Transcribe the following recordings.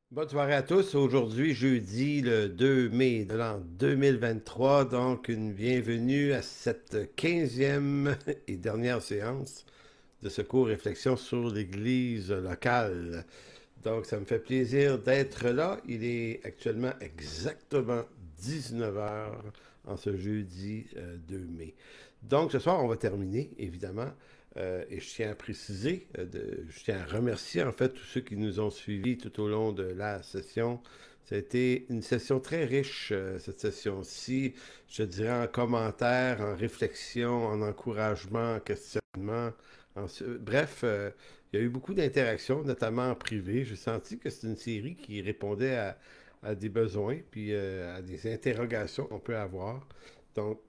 Bonne soirée à tous. Aujourd'hui, jeudi, le 2 mai de l'an 2023. Donc, une bienvenue à cette 15e et dernière séance de ce cours Réflexion sur l'Église locale. Donc, ça me fait plaisir d'être là. Il est actuellement exactement 19 heures en ce jeudi 2 mai. Donc, ce soir, on va terminer, évidemment. Et je tiens à préciser, je tiens à remercier en fait tous ceux qui nous ont suivis tout au long de la session. Ça a été une session très riche, cette session-ci. Je dirais en commentaires, en réflexion, en encouragement, en questionnement. Bref, il y a eu beaucoup d'interactions, notamment en privé. J'ai senti que c'est une série qui répondait à des besoins, puis à des interrogations qu'on peut avoir. Donc,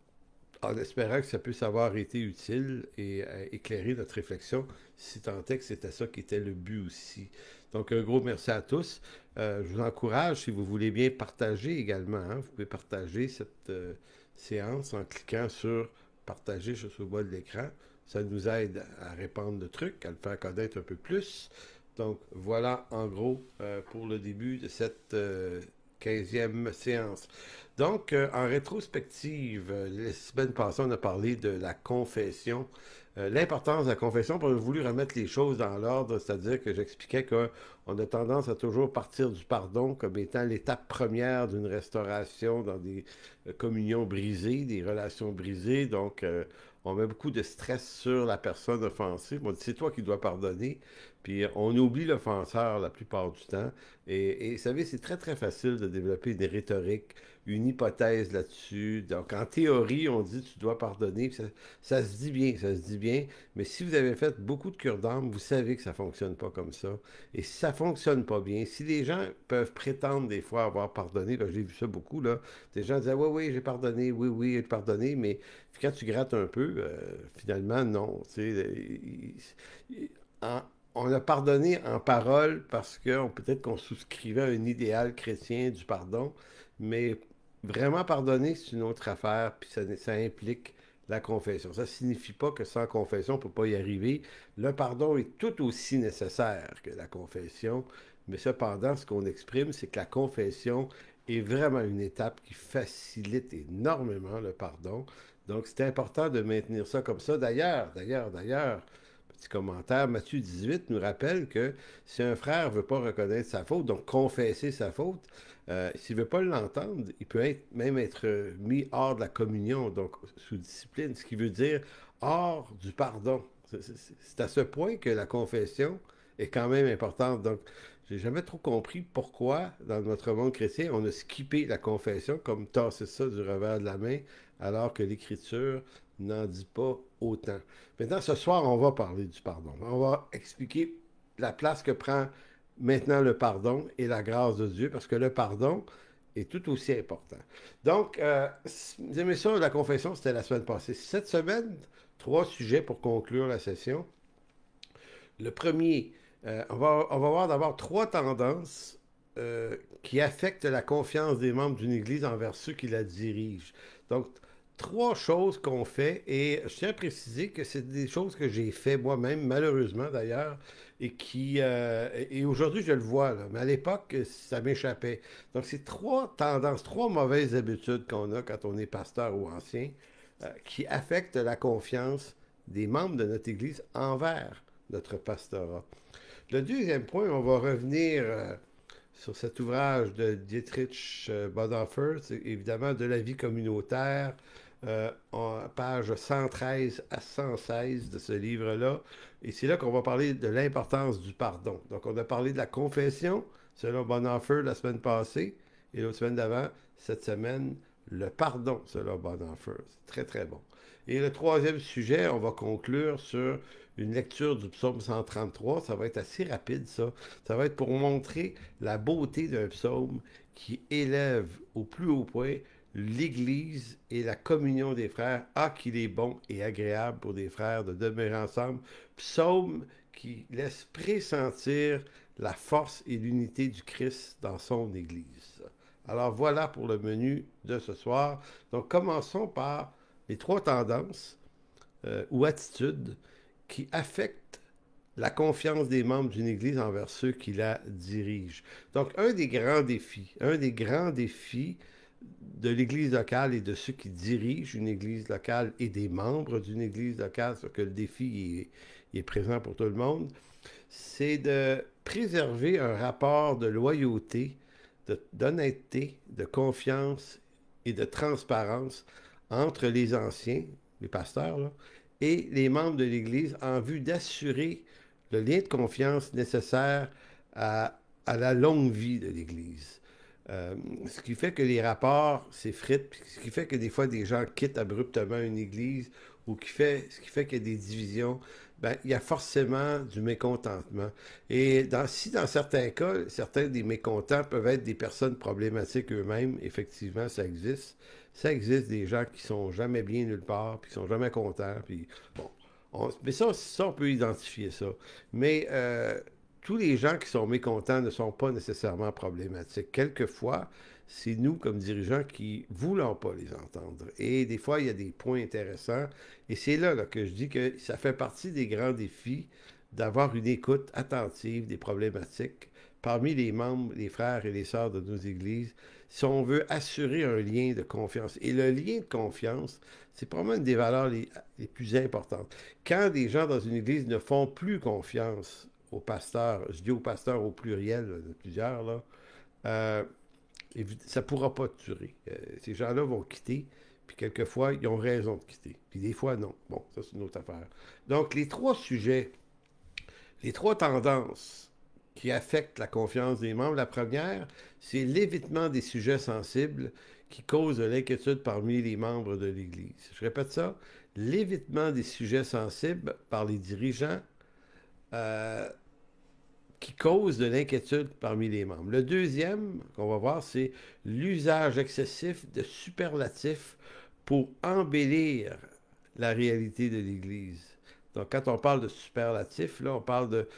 en espérant que ça puisse avoir été utile et éclairer notre réflexion, si tant est que c'était ça qui était le but aussi. Donc, un gros merci à tous. Je vous encourage, si vous voulez bien partager également, hein, vous pouvez partager cette séance en cliquant sur partager juste au bas de l'écran. Ça nous aide à répandre le truc, à le faire connaître un peu plus. Donc, voilà en gros pour le début de cette 15e séance. Donc, en rétrospective, la semaine passée, on a parlé de la confession, l'importance de la confession, pour voulu remettre les choses dans l'ordre, c'est-à-dire que j'expliquais qu'on a tendance à toujours partir du pardon comme étant l'étape première d'une restauration dans des communions brisées, des relations brisées. Donc, on met beaucoup de stress sur la personne offensée. On dit, c'est toi qui dois pardonner. Puis on oublie l'offenseur la plupart du temps. Et vous savez, c'est très, très facile de développer des rhétoriques, une hypothèse là-dessus. Donc, en théorie, on dit tu dois pardonner. Ça se dit bien, ça se dit bien. Mais si vous avez fait beaucoup de cure d'âme, vous savez que ça ne fonctionne pas comme ça. Et si ça ne fonctionne pas bien, si les gens peuvent prétendre des fois avoir pardonné, là, j'ai vu ça beaucoup, là, des gens disaient oui, oui, j'ai pardonné, oui, oui, j'ai pardonné, mais quand tu grattes un peu, finalement, non. Tu sais, en, on a pardonné en parole parce que peut-être qu'on souscrivait à un idéal chrétien du pardon, mais vraiment pardonner, c'est une autre affaire, puis ça implique la confession. Ça ne signifie pas que sans confession, on ne peut pas y arriver. Le pardon est tout aussi nécessaire que la confession, mais cependant, ce qu'on exprime, c'est que la confession est vraiment une étape qui facilite énormément le pardon. Donc, c'est important de maintenir ça comme ça. D'ailleurs, petit commentaire, Matthieu 18 nous rappelle que si un frère ne veut pas reconnaître sa faute, donc confesser sa faute, s'il ne veut pas l'entendre, il peut même être mis hors de la communion, donc sous discipline, ce qui veut dire hors du pardon. C'est à ce point que la confession est quand même importante. Donc, j'ai jamais trop compris pourquoi, dans notre monde chrétien, on a skippé la confession, comme tasser ça du revers de la main, alors que l'Écriture n'en dit pas autant. Maintenant, ce soir, on va parler du pardon. On va expliquer la place que prend maintenant le pardon et la grâce de Dieu, parce que le pardon est tout aussi important. Donc, vous aimez ça, la confession, c'était la semaine passée. Cette semaine, trois sujets pour conclure la session. Le premier, on va voir d'abord trois tendances qui affectent la confiance des membres d'une Église envers ceux qui la dirigent. Donc, trois choses qu'on fait, et je tiens à préciser que c'est des choses que j'ai fait moi-même, malheureusement d'ailleurs, et aujourd'hui je le vois, là, mais à l'époque, ça m'échappait. Donc, c'est trois tendances, trois mauvaises habitudes qu'on a quand on est pasteur ou ancien, qui affectent la confiance des membres de notre Église envers notre pastorat. Le deuxième point, on va revenir sur cet ouvrage de Dietrich Bonhoeffer, c'est évidemment de la vie communautaire, page 113 à 116 de ce livre-là. Et c'est là qu'on va parler de l'importance du pardon. Donc, on a parlé de la confession, selon Bonhoeffer, la semaine passée, et l'autre semaine d'avant, cette semaine, le pardon, selon Bonhoeffer. C'est très, très bon. Et le troisième sujet, on va conclure sur une lecture du psaume 133. Ça va être assez rapide, ça. Ça va être pour montrer la beauté d'un psaume qui élève au plus haut point l'Église et la communion des frères. Ah, qu'il est bon et agréable pour des frères de demeurer ensemble. Psaume qui laisse pressentir la force et l'unité du Christ dans son Église. Alors voilà pour le menu de ce soir. Donc commençons par les trois tendances ou attitudes qui affectent la confiance des membres d'une Église envers ceux qui la dirigent. Donc, un des grands défis de l'Église locale et de ceux qui dirigent une Église locale et des membres d'une Église locale, c'est que le défi est présent pour tout le monde, c'est de préserver un rapport de loyauté, d'honnêteté, de confiance et de transparence entre les anciens, les pasteurs, là, et les membres de l'Église en vue d'assurer le lien de confiance nécessaire à la longue vie de l'Église. Ce qui fait que les rapports s'effritent, ce qui fait que des fois des gens quittent abruptement une Église, ou ce qui fait qu'il y a des divisions, ben, il y a forcément du mécontentement. Et si dans certains cas, certains des mécontents peuvent être des personnes problématiques eux-mêmes, effectivement, ça existe. Ça existe des gens qui sont jamais bien nulle part, puis qui sont jamais contents, puis bon. Mais ça, on peut identifier ça. Mais tous les gens qui sont mécontents ne sont pas nécessairement problématiques. Quelquefois, c'est nous, comme dirigeants, qui ne voulons pas les entendre. Et des fois, il y a des points intéressants. Et c'est là que je dis que ça fait partie des grands défis d'avoir une écoute attentive des problématiques parmi les membres, les frères et les sœurs de nos églises, si on veut assurer un lien de confiance. Et le lien de confiance, c'est probablement une des valeurs les plus importantes. Quand des gens dans une église ne font plus confiance aux pasteurs, je dis aux pasteurs au pluriel, là, de plusieurs, là, ça ne pourra pas durer. Ces gens-là vont quitter, puis quelquefois, ils ont raison de quitter. Puis des fois, non. Bon, ça, c'est une autre affaire. Donc, les trois sujets, les trois tendances qui affectent la confiance des membres, la première, c'est l'évitement des sujets sensibles qui causent de l'inquiétude parmi les membres de l'Église. Je répète ça, l'évitement des sujets sensibles par les dirigeants qui cause de l'inquiétude parmi les membres. Le deuxième qu'on va voir, c'est l'usage excessif de superlatifs pour embellir la réalité de l'Église. Donc, quand on parle de superlatifs, là, on parle de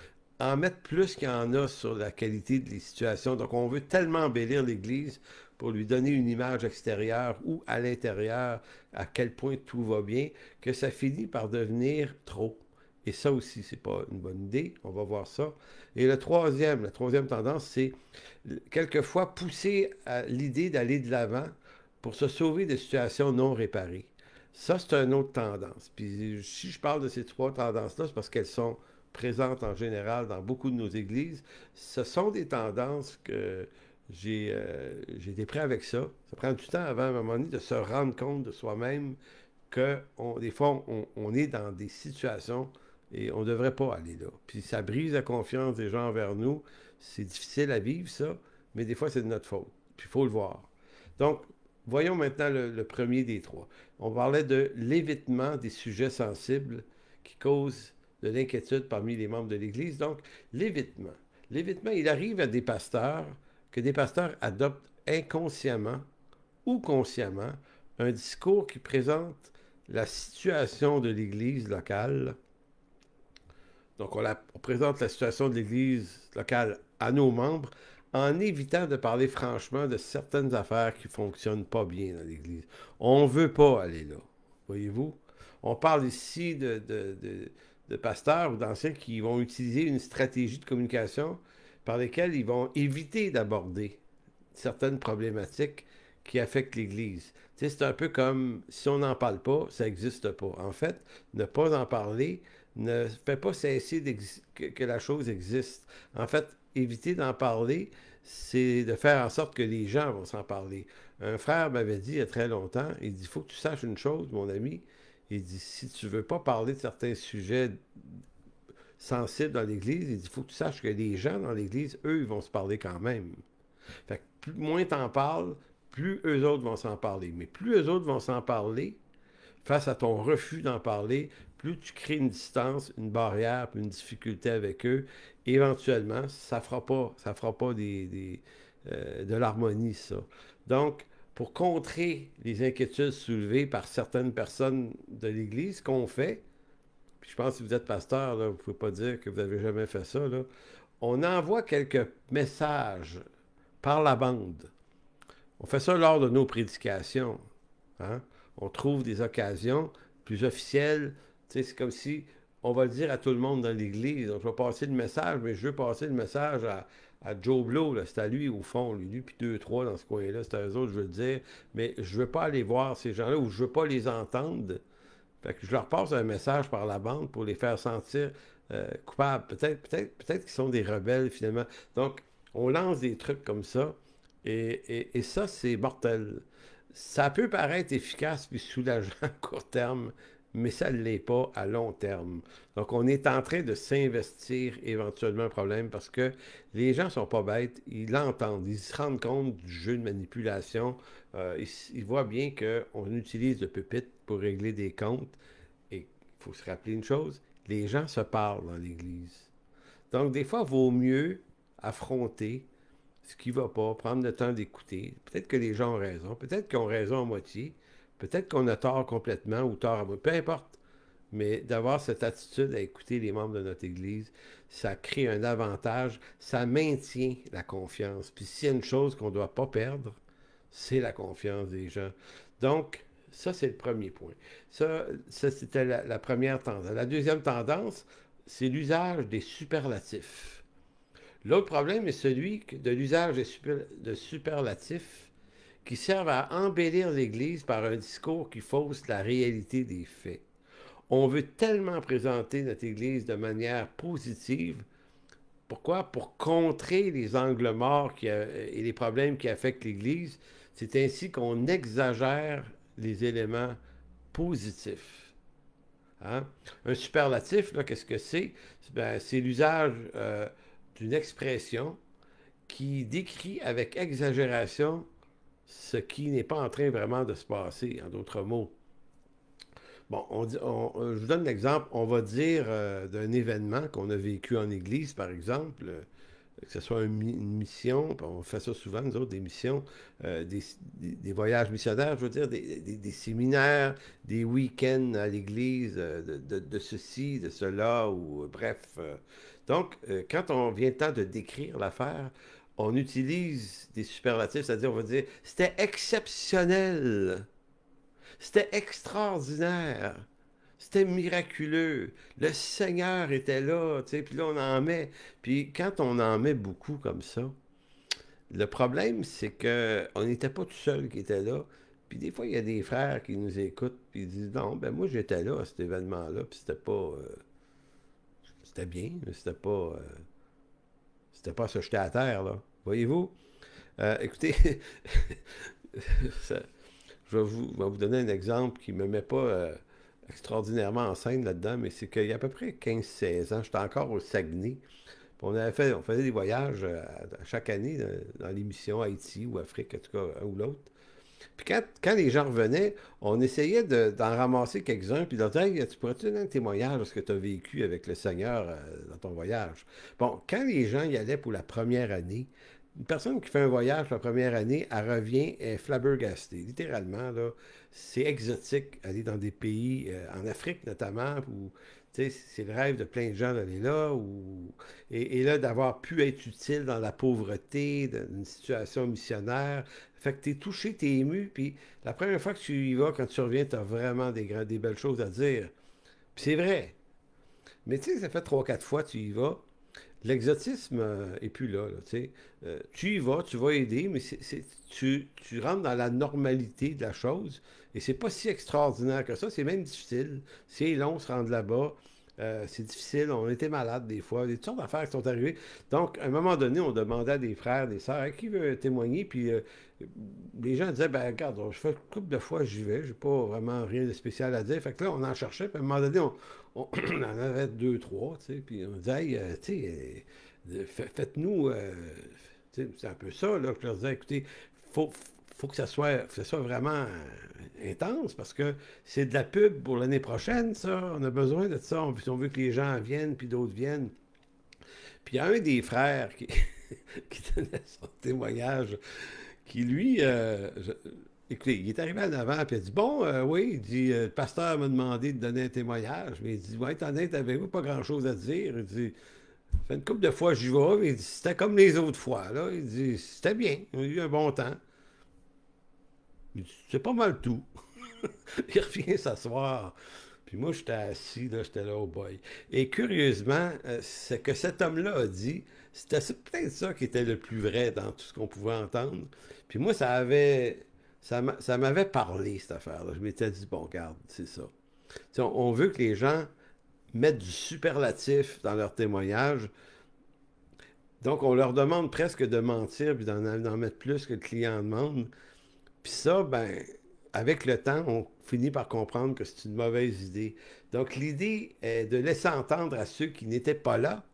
en mettre plus qu'il y en a sur la qualité des situations. Donc, on veut tellement embellir l'Église pour lui donner une image extérieure ou à l'intérieur, à quel point tout va bien, que ça finit par devenir trop. Et ça aussi, c'est pas une bonne idée. On va voir ça. Et la troisième tendance, c'est quelquefois pousser à l'idée d'aller de l'avant pour se sauver de situations non réparées. Ça, c'est une autre tendance. Puis si je parle de ces trois tendances-là, c'est parce qu'elles sont présentes en général dans beaucoup de nos églises. Ce sont des tendances que j'ai été prêt avec ça. Ça prend du temps avant, à un moment donné, de se rendre compte de soi-même que des fois, on est dans des situations et on ne devrait pas aller là. Puis ça brise la confiance des gens envers nous. C'est difficile à vivre, ça, mais des fois, c'est de notre faute. Puis il faut le voir. Donc, voyons maintenant le premier des trois. On parlait de l'évitement des sujets sensibles qui causent de l'inquiétude parmi les membres de l'Église. Donc, l'évitement. L'évitement, il arrive à des pasteurs que des pasteurs adoptent inconsciemment ou consciemment un discours qui présente la situation de l'Église locale. Donc, on présente la situation de l'Église locale à nos membres en évitant de parler franchement de certaines affaires qui ne fonctionnent pas bien dans l'Église. On ne veut pas aller là, voyez-vous. On parle ici de pasteurs ou d'anciens qui vont utiliser une stratégie de communication par laquelle ils vont éviter d'aborder certaines problématiques qui affectent l'Église. Tu sais, c'est un peu comme si on n'en parle pas, ça n'existe pas. En fait, ne pas en parler ne fait pas cesser que la chose existe. En fait, éviter d'en parler, c'est de faire en sorte que les gens vont s'en parler. Un frère m'avait dit il y a très longtemps, il dit, il faut que tu saches une chose, mon ami. Il dit, si tu ne veux pas parler de certains sujets sensibles dans l'Église, il dit, il faut que tu saches que les gens dans l'Église, eux, ils vont se parler quand même. Fait que plus, moins t'en parles, plus eux autres vont s'en parler. Mais plus eux autres vont s'en parler, face à ton refus d'en parler, plus tu crées une distance, une barrière, une difficulté avec eux, éventuellement, ça ne fera pas de l'harmonie, ça. Donc, pour contrer les inquiétudes soulevées par certaines personnes de l'Église, ce qu'on fait, puis je pense que si vous êtes pasteur, là, vous ne pouvez pas dire que vous n'avez jamais fait ça, là, on envoie quelques messages par la bande. On fait ça lors de nos prédications. Hein? On trouve des occasions plus officielles. Tu sais, c'est comme si on va le dire à tout le monde dans l'Église. Donc, je vais passer le message, mais je veux passer le message à Joe Blow, c'est à lui au fond, lui puis deux, trois dans ce coin-là, c'est à eux autres, je veux le dire, mais je veux pas aller voir ces gens-là ou je veux pas les entendre. Fait que je leur passe un message par la bande pour les faire sentir coupables. Peut-être qu'ils sont des rebelles finalement. Donc, on lance des trucs comme ça et ça, c'est mortel. Ça peut paraître efficace puis soulageant à court terme, mais ça ne l'est pas à long terme. Donc, on est en train de s'investir éventuellement un problème parce que les gens ne sont pas bêtes, ils l'entendent, ils se rendent compte du jeu de manipulation, ils voient bien qu'on utilise le pupitre pour régler des comptes. Et il faut se rappeler une chose, les gens se parlent dans l'Église. Donc, des fois, il vaut mieux affronter ce qui ne va pas, prendre le temps d'écouter. Peut-être que les gens ont raison, peut-être qu'ils ont raison à moitié, peut-être qu'on a tort complètement ou tort à moitié, peu importe. Mais d'avoir cette attitude à écouter les membres de notre Église, ça crée un avantage, ça maintient la confiance. Puis s'il y a une chose qu'on ne doit pas perdre, c'est la confiance des gens. Donc, ça, c'est le premier point. Ça c'était la première tendance. La deuxième tendance, c'est l'usage des superlatifs. L'autre problème est celui de l'usage de superlatifs qui servent à embellir l'Église par un discours qui fausse la réalité des faits. On veut tellement présenter notre Église de manière positive. Pourquoi? Pour contrer les angles morts et les problèmes qui affectent l'Église. C'est ainsi qu'on exagère les éléments positifs. Hein? Un superlatif, qu'est-ce que c'est? Ben, c'est l'usage d'une expression qui décrit avec exagération ce qui n'est pas en train vraiment de se passer, en d'autres mots. Bon, je vous donne l'exemple. On va dire d'un événement qu'on a vécu en Église, par exemple, que ce soit une mission, on fait ça souvent, nous autres, des missions, des voyages missionnaires, je veux dire, des séminaires, des week-ends à l'Église, de ceci, de cela, ou bref. Donc, quand on vient le temps de décrire l'affaire, on utilise des superlatifs, c'est-à-dire, on va dire, c'était exceptionnel. C'était extraordinaire. C'était miraculeux. Le Seigneur était là, tu sais, puis là, on en met. Puis quand on en met beaucoup comme ça, le problème, c'est qu'on n'était pas tout seul qui était là. Puis des fois, il y a des frères qui nous écoutent, puis ils disent, non, ben moi, j'étais là à cet événement-là, puis c'était pas... c'était bien, mais c'était pas à se jeter à terre, là. Voyez-vous? Écoutez, ça, je vais vous donner un exemple qui ne me met pas extraordinairement en scène là-dedans, mais c'est qu'il y a à peu près 15-16 ans, j'étais encore au Saguenay. On faisait des voyages chaque année dans les missions Haïti ou Afrique, en tout cas, un ou l'autre. Puis quand les gens revenaient, on essayait d'en ramasser quelques-uns, puis de leur dire, hey, tu pourrais-tu donner un témoignage de ce que tu as vécu avec le Seigneur dans ton voyage? Bon, quand les gens y allaient pour la première année, une personne qui fait un voyage la première année, elle revient, elle est flabbergastée. Littéralement, là, c'est exotique aller dans des pays, en Afrique notamment, où c'est le rêve de plein de gens d'aller là, et là, d'avoir pu être utile dans la pauvreté, dans une situation missionnaire. Fait que t'es touché, t'es ému, puis la première fois que tu y vas, quand tu reviens, t'as vraiment des belles choses à dire. Puis c'est vrai. Mais tu sais, ça fait 3-4 fois que tu y vas, l'exotisme est plus là, tu sais. Tu y vas, tu vas aider, mais tu rentres dans la normalité de la chose, et c'est pas si extraordinaire que ça, c'est même difficile. C'est long se rendre là-bas, c'est difficile, on était malades des fois, des toutes sortes d'affaires qui sont arrivées. Donc, à un moment donné, on demandait à des frères, des sœurs, hey, qui veut témoigner, puis les gens disaient, ben regarde, je fais une couple de fois, j'y vais, j'ai pas vraiment rien de spécial à dire. Fait que là, on en cherchait, puis à un moment donné, on en avait deux, trois, tu sais, puis on disait, hey, tu sais, faites-nous, c'est un peu ça, là, que je leur disais, écoutez, faut, faut que ça soit vraiment intense, parce que c'est de la pub pour l'année prochaine, ça, on a besoin de ça, on veut que les gens viennent, puis d'autres viennent. Puis il y a un des frères qui, qui donnait son témoignage, qui lui, écoutez, il est arrivé en avant, puis il a dit, bon, oui, il dit, le pasteur m'a demandé de donner un témoignage, mais il dit, ouais, t'en es, t'avais pas grand-chose à dire. Il dit, fait une couple de fois, j'y vais, mais il dit, c'était comme les autres fois, là. Il dit, c'était bien, on a eu un bon temps. Il dit, c'est pas mal tout. Il revient s'asseoir. Puis moi, j'étais assis, là, j'étais là, oh boy. Et curieusement, ce que cet homme-là a dit, c'était peut-être ça qui était le plus vrai dans tout ce qu'on pouvait entendre. Puis moi, ça m'avait parlé, cette affaire-là. Je m'étais dit, bon, regarde, c'est ça. Tu sais, on veut que les gens mettent du superlatif dans leur témoignage. Donc, on leur demande presque de mentir puis d'en mettre plus que le client demande. Puis ça, ben, avec le temps, on finit par comprendre que c'est une mauvaise idée. Donc, l'idée est de laisser entendre à ceux qui n'étaient pas là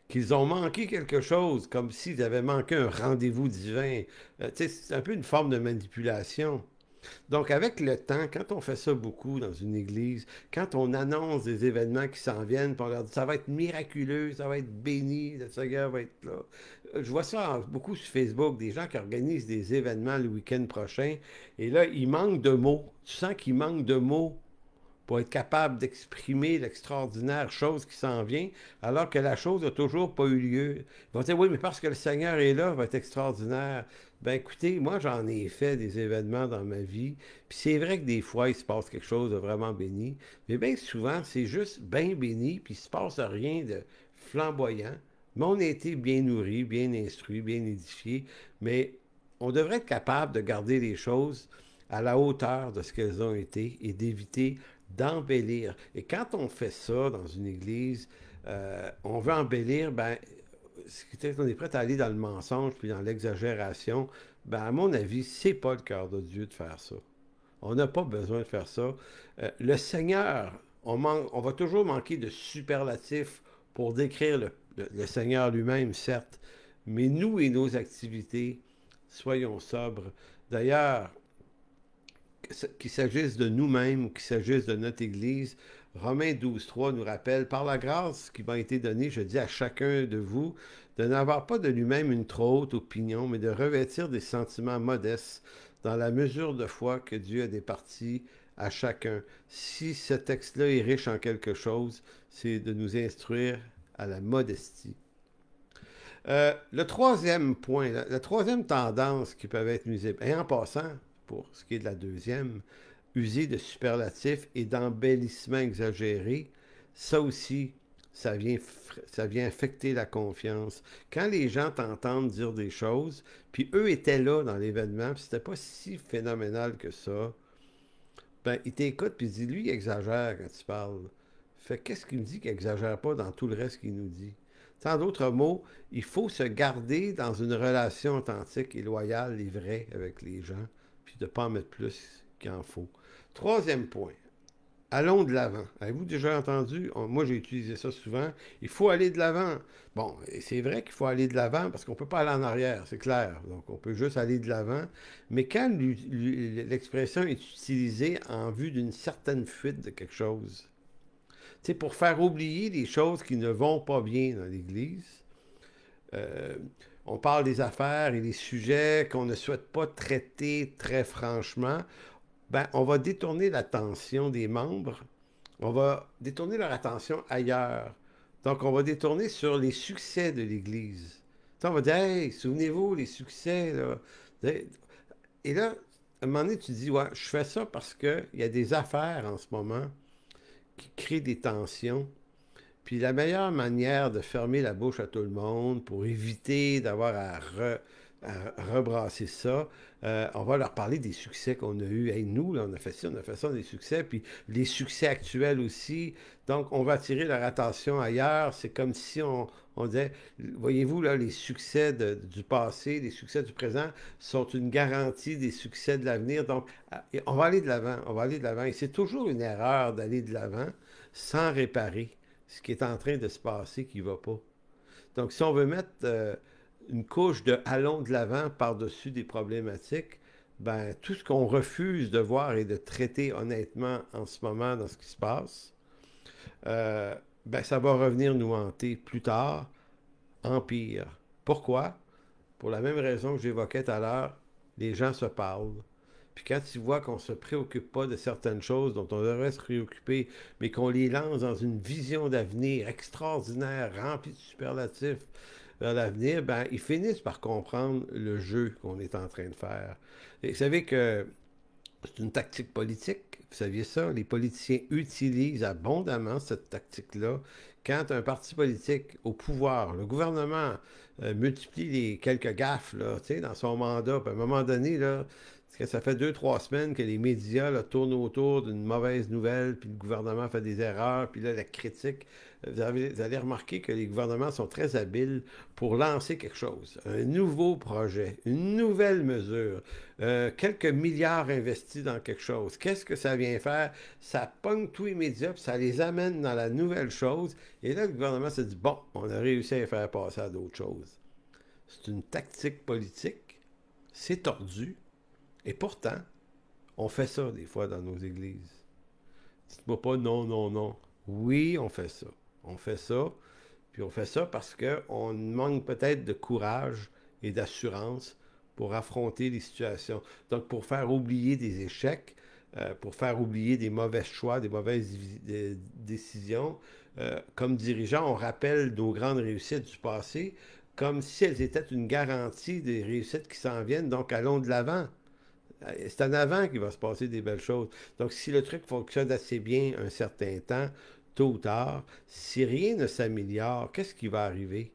qu'ils ont manqué quelque chose, comme s'ils avaient manqué un rendez-vous divin. Tu sais, c'est un peu une forme de manipulation. Donc, avec le temps, quand on fait ça beaucoup dans une église, quand on annonce des événements qui s'en viennent, puis on leur dit ça va être miraculeux, ça va être béni, le Seigneur va être là. Je vois ça beaucoup sur Facebook, des gens qui organisent des événements le week-end prochain, et là, il manque de mots. Tu sens qu'il manque de mots pour être capable d'exprimer l'extraordinaire chose qui s'en vient, alors que la chose n'a toujours pas eu lieu. Ils vont dire, oui, mais parce que le Seigneur est là, va être extraordinaire. Ben écoutez, moi j'en ai fait des événements dans ma vie, puis c'est vrai que des fois il se passe quelque chose de vraiment béni, mais bien souvent c'est juste bien béni, puis il se passe rien de flamboyant, mais on a été bien nourris, bien instruits, bien édifiés, mais on devrait être capable de garder les choses à la hauteur de ce qu'elles ont été et d'éviter d'embellir. Et quand on fait ça dans une église, on veut embellir, ben, on est prêt à aller dans le mensonge puis dans l'exagération, ben, à mon avis, c'est pas le cœur de Dieu de faire ça. On n'a pas besoin de faire ça. Le Seigneur, on va toujours manquer de superlatifs pour décrire le Seigneur lui-même, certes, mais nous et nos activités, soyons sobres. D'ailleurs, qu'il s'agisse de nous-mêmes ou qu'il s'agisse de notre Église, Romains 12.3 nous rappelle, par la grâce qui m'a été donnée, je dis à chacun de vous, de n'avoir pas de lui-même une trop haute opinion, mais de revêtir des sentiments modestes dans la mesure de foi que Dieu a départi à chacun. Si ce texte-là est riche en quelque chose, c'est de nous instruire à la modestie. Le troisième point, la troisième tendance qui peut être nuisible, et en passant, pour ce qui est de la deuxième, user de superlatifs et d'embellissements exagérés, ça aussi, ça vient affecter la confiance. Quand les gens t'entendent dire des choses, puis eux étaient là dans l'événement, puis c'était pas si phénoménal que ça, ben, ils t'écoutent, puis ils disent, lui, il exagère quand il parle. Fait qu'est-ce qu'il me dit qu'il exagère pas dans tout le reste qu'il nous dit? En d'autres mots, il faut se garder dans une relation authentique et loyale et vraie avec les gens, puis de ne pas en mettre plus qu'il en faut. Troisième point, allons de l'avant. Avez-vous déjà entendu? Moi, j'ai utilisé ça souvent. Il faut aller de l'avant. Bon, c'est vrai qu'il faut aller de l'avant parce qu'on ne peut pas aller en arrière, c'est clair. Donc, on peut juste aller de l'avant. Mais quand l'expression est utilisée en vue d'une certaine fuite de quelque chose, c'est pour faire oublier les choses qui ne vont pas bien dans l'Église. Euh, on parle des affaires et des sujets qu'on ne souhaite pas traiter très franchement. Ben, on va détourner l'attention des membres. On va détourner leur attention ailleurs. Donc, on va détourner sur les succès de l'Église. On va dire, hey, souvenez-vous, les succès. Là. Et là, à un moment donné, tu dis, ouais, je fais ça parce qu'il y a des affaires en ce moment qui crée des tensions. Puis la meilleure manière de fermer la bouche à tout le monde pour éviter d'avoir à rebrasser ça, on va leur parler des succès qu'on a eus. Hey, nous, là, on a fait ça, des succès, puis les succès actuels aussi. Donc, on va attirer leur attention ailleurs. C'est comme si on disait, voyez-vous, là, les succès du passé, les succès du présent sont une garantie des succès de l'avenir. Donc, on va aller de l'avant, on va aller de l'avant. Et c'est toujours une erreur d'aller de l'avant sans réparer ce qui est en train de se passer qui ne va pas. Donc, si on veut mettre une couche de allons de l'avant par-dessus des problématiques, ben, tout ce qu'on refuse de voir et de traiter honnêtement en ce moment dans ce qui se passe, ben, ça va revenir nous hanter plus tard, en pire. Pourquoi? Pour la même raison que j'évoquais tout à l'heure, les gens se parlent. Puis quand ils voient qu'on ne se préoccupe pas de certaines choses dont on devrait se préoccuper, mais qu'on les lance dans une vision d'avenir extraordinaire, remplie de superlatifs vers l'avenir, ben, ils finissent par comprendre le jeu qu'on est en train de faire. Et vous savez que c'est une tactique politique Vous saviez ça? Les politiciens utilisent abondamment cette tactique-là. Quand un parti politique au pouvoir, le gouvernement multiplie les quelques gaffes là, dans son mandat, puis à un moment donné, là, ça fait 2, 3 semaines que les médias là, tournent autour d'une mauvaise nouvelle, puis le gouvernement fait des erreurs, puis là, la critique. Vous allez remarquer que les gouvernements sont très habiles pour lancer quelque chose, un nouveau projet, une nouvelle mesure, quelques milliards investis dans quelque chose. Qu'est-ce que ça vient faire? Ça pogne tous les médias, puis ça les amène dans la nouvelle chose. Et là, le gouvernement se dit, bon, on a réussi à faire passer à d'autres choses. C'est une tactique politique, c'est tordu, et pourtant, on fait ça des fois dans nos églises. Dites-moi pas non, non, non. Oui, on fait ça. On fait ça, puis on fait ça parce qu'on manque peut-être de courage et d'assurance pour affronter les situations. Donc, pour faire oublier des échecs, pour faire oublier des mauvais choix, des mauvaises décisions, comme dirigeant, on rappelle nos grandes réussites du passé comme si elles étaient une garantie des réussites qui s'en viennent. Donc, allons de l'avant. C'est en avant qu'il va se passer des belles choses. Donc, si le truc fonctionne assez bien un certain temps, tôt ou tard, si rien ne s'améliore, qu'est-ce qui va arriver?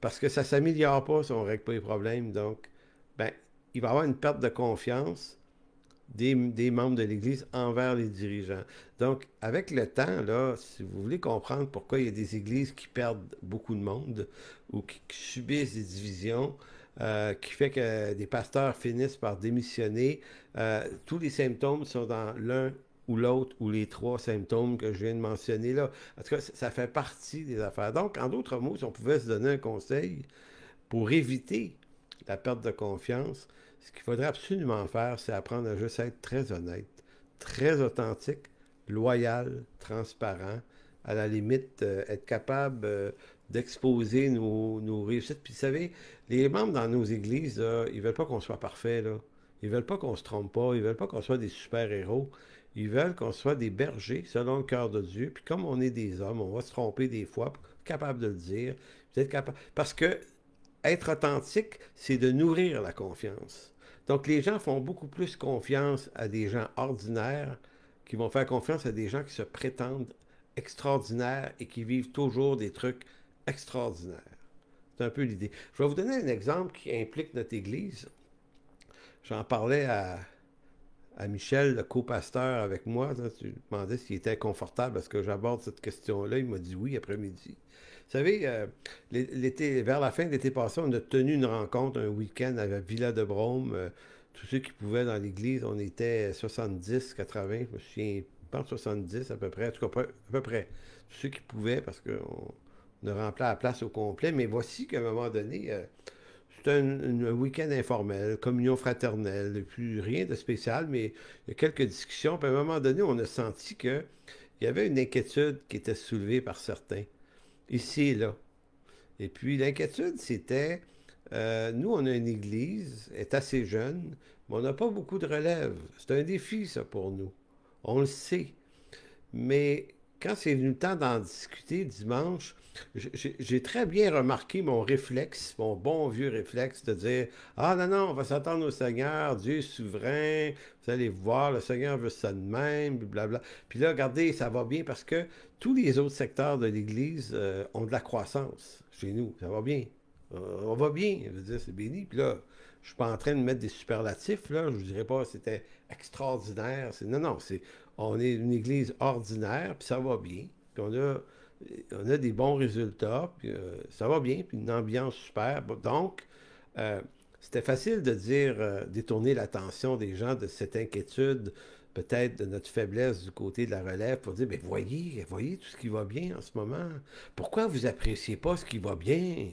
Parce que ça ne s'améliore pas si on ne règle pas les problèmes. Donc, ben, il va y avoir une perte de confiance des membres de l'Église envers les dirigeants. Donc, avec le temps, là, si vous voulez comprendre pourquoi il y a des églises qui perdent beaucoup de monde ou qui subissent des divisions, qui fait que des pasteurs finissent par démissionner, tous les symptômes sont dans l'un ou l'autre ou les trois symptômes que je viens de mentionner là. En tout cas, ça fait partie des affaires. Donc, en d'autres mots, si on pouvait se donner un conseil pour éviter la perte de confiance, ce qu'il faudrait absolument faire, c'est apprendre à juste être très honnête, très authentique, loyal, transparent, à la limite, être capable d'exposer nos réussites. Puis, vous savez, les membres dans nos églises, là, ils veulent pas qu'on soit parfait, là. Ils veulent pas qu'on se trompe pas, ils veulent pas qu'on soit des super-héros. Ils veulent qu'on soit des bergers selon le cœur de Dieu. Puis comme on est des hommes, on va se tromper des fois, capable de le dire. Parce que être authentique, c'est de nourrir la confiance. Donc les gens font beaucoup plus confiance à des gens ordinaires qui vont faire confiance à des gens qui se prétendent extraordinaires et qui vivent toujours des trucs extraordinaires. C'est un peu l'idée. Je vais vous donner un exemple qui implique notre Église. J'en parlais à Michel, le co-pasteur avec moi. Là, tu demandais s'il était confortable parce que j'aborde cette question-là. Il m'a dit oui après-midi. Vous savez, vers la fin de l'été passé, on a tenu une rencontre, un week-end à la Villa de Brome. Tous ceux qui pouvaient dans l'église, on était 70, 80, je me souviens, je pense 70 à peu près, en tout cas à peu près. Tous ceux qui pouvaient parce qu'on a rempli la place au complet. Mais voici qu'à un moment donné, c'est un week-end informel, communion fraternelle, plus rien de spécial, mais il y a quelques discussions. Puis à un moment donné, on a senti qu'il y avait une inquiétude qui était soulevée par certains, ici et là. Et puis l'inquiétude, c'était, nous, on a une église, elle est assez jeune, mais on n'a pas beaucoup de relève. C'est un défi, ça, pour nous. On le sait. Mais quand c'est venu le temps d'en discuter dimanche, j'ai très bien remarqué mon réflexe, mon bon vieux réflexe de dire ah non, non, on va s'attendre au Seigneur, Dieu est souverain, vous allez voir, le Seigneur veut ça de même, blablabla. Puis là, regardez, ça va bien parce que tous les autres secteurs de l'Église ont de la croissance chez nous, ça va bien. On va bien, je veux dire, c'est béni. Puis là, je suis pas en train de mettre des superlatifs, là, je ne dirais pas que c'était extraordinaire. Non, non, on est une église ordinaire, puis ça va bien. Puis on a des bons résultats, puis ça va bien, puis une ambiance super. Donc, c'était facile de dire, détourner l'attention des gens de cette inquiétude, peut-être de notre faiblesse du côté de la relève, pour dire, mais voyez tout ce qui va bien en ce moment. Pourquoi vous appréciez pas ce qui va bien?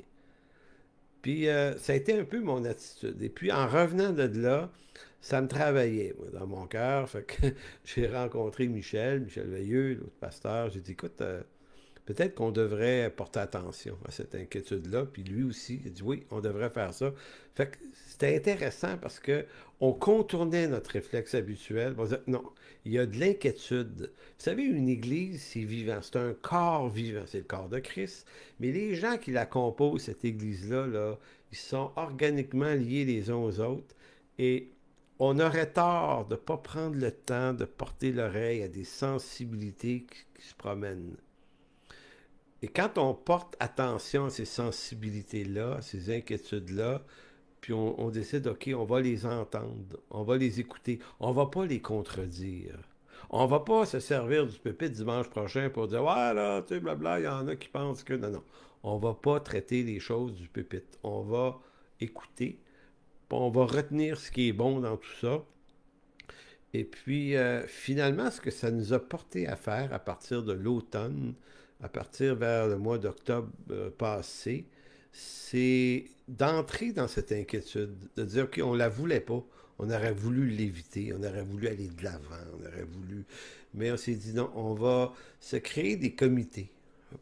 Puis ça a été un peu mon attitude. Et puis en revenant de là, ça me travaillait, moi, dans mon cœur. Fait que j'ai rencontré Michel Veilleux, l'autre pasteur. J'ai dit, écoute, peut-être qu'on devrait porter attention à cette inquiétude-là. Puis lui aussi, il a dit, oui, on devrait faire ça. Fait que c'était intéressant parce que on contournait notre réflexe habituel. On disait, non, il y a de l'inquiétude. Vous savez, une église, c'est vivant. C'est un corps vivant. C'est le corps de Christ. Mais les gens qui la composent, cette église-là, là, ils sont organiquement liés les uns aux autres. Et on aurait tort de ne pas prendre le temps de porter l'oreille à des sensibilités qui se promènent. Et quand on porte attention à ces sensibilités-là, ces inquiétudes-là, puis on décide, OK, on va les entendre, on va les écouter, on va pas les contredire. On va pas se servir du pupitre dimanche prochain pour dire, ouais, là, tu sais, blabla, il y en a qui pensent que... Non, non. On va pas traiter les choses du pupitre. On va écouter, puis on va retenir ce qui est bon dans tout ça. Et puis, finalement, ce que ça nous a porté à faire à partir de l'automne, à partir vers le mois d'octobre passé, c'est d'entrer dans cette inquiétude, de dire, OK, on ne la voulait pas, on aurait voulu l'éviter, on aurait voulu aller de l'avant, on aurait voulu... Mais on s'est dit, non, on va se créer des comités.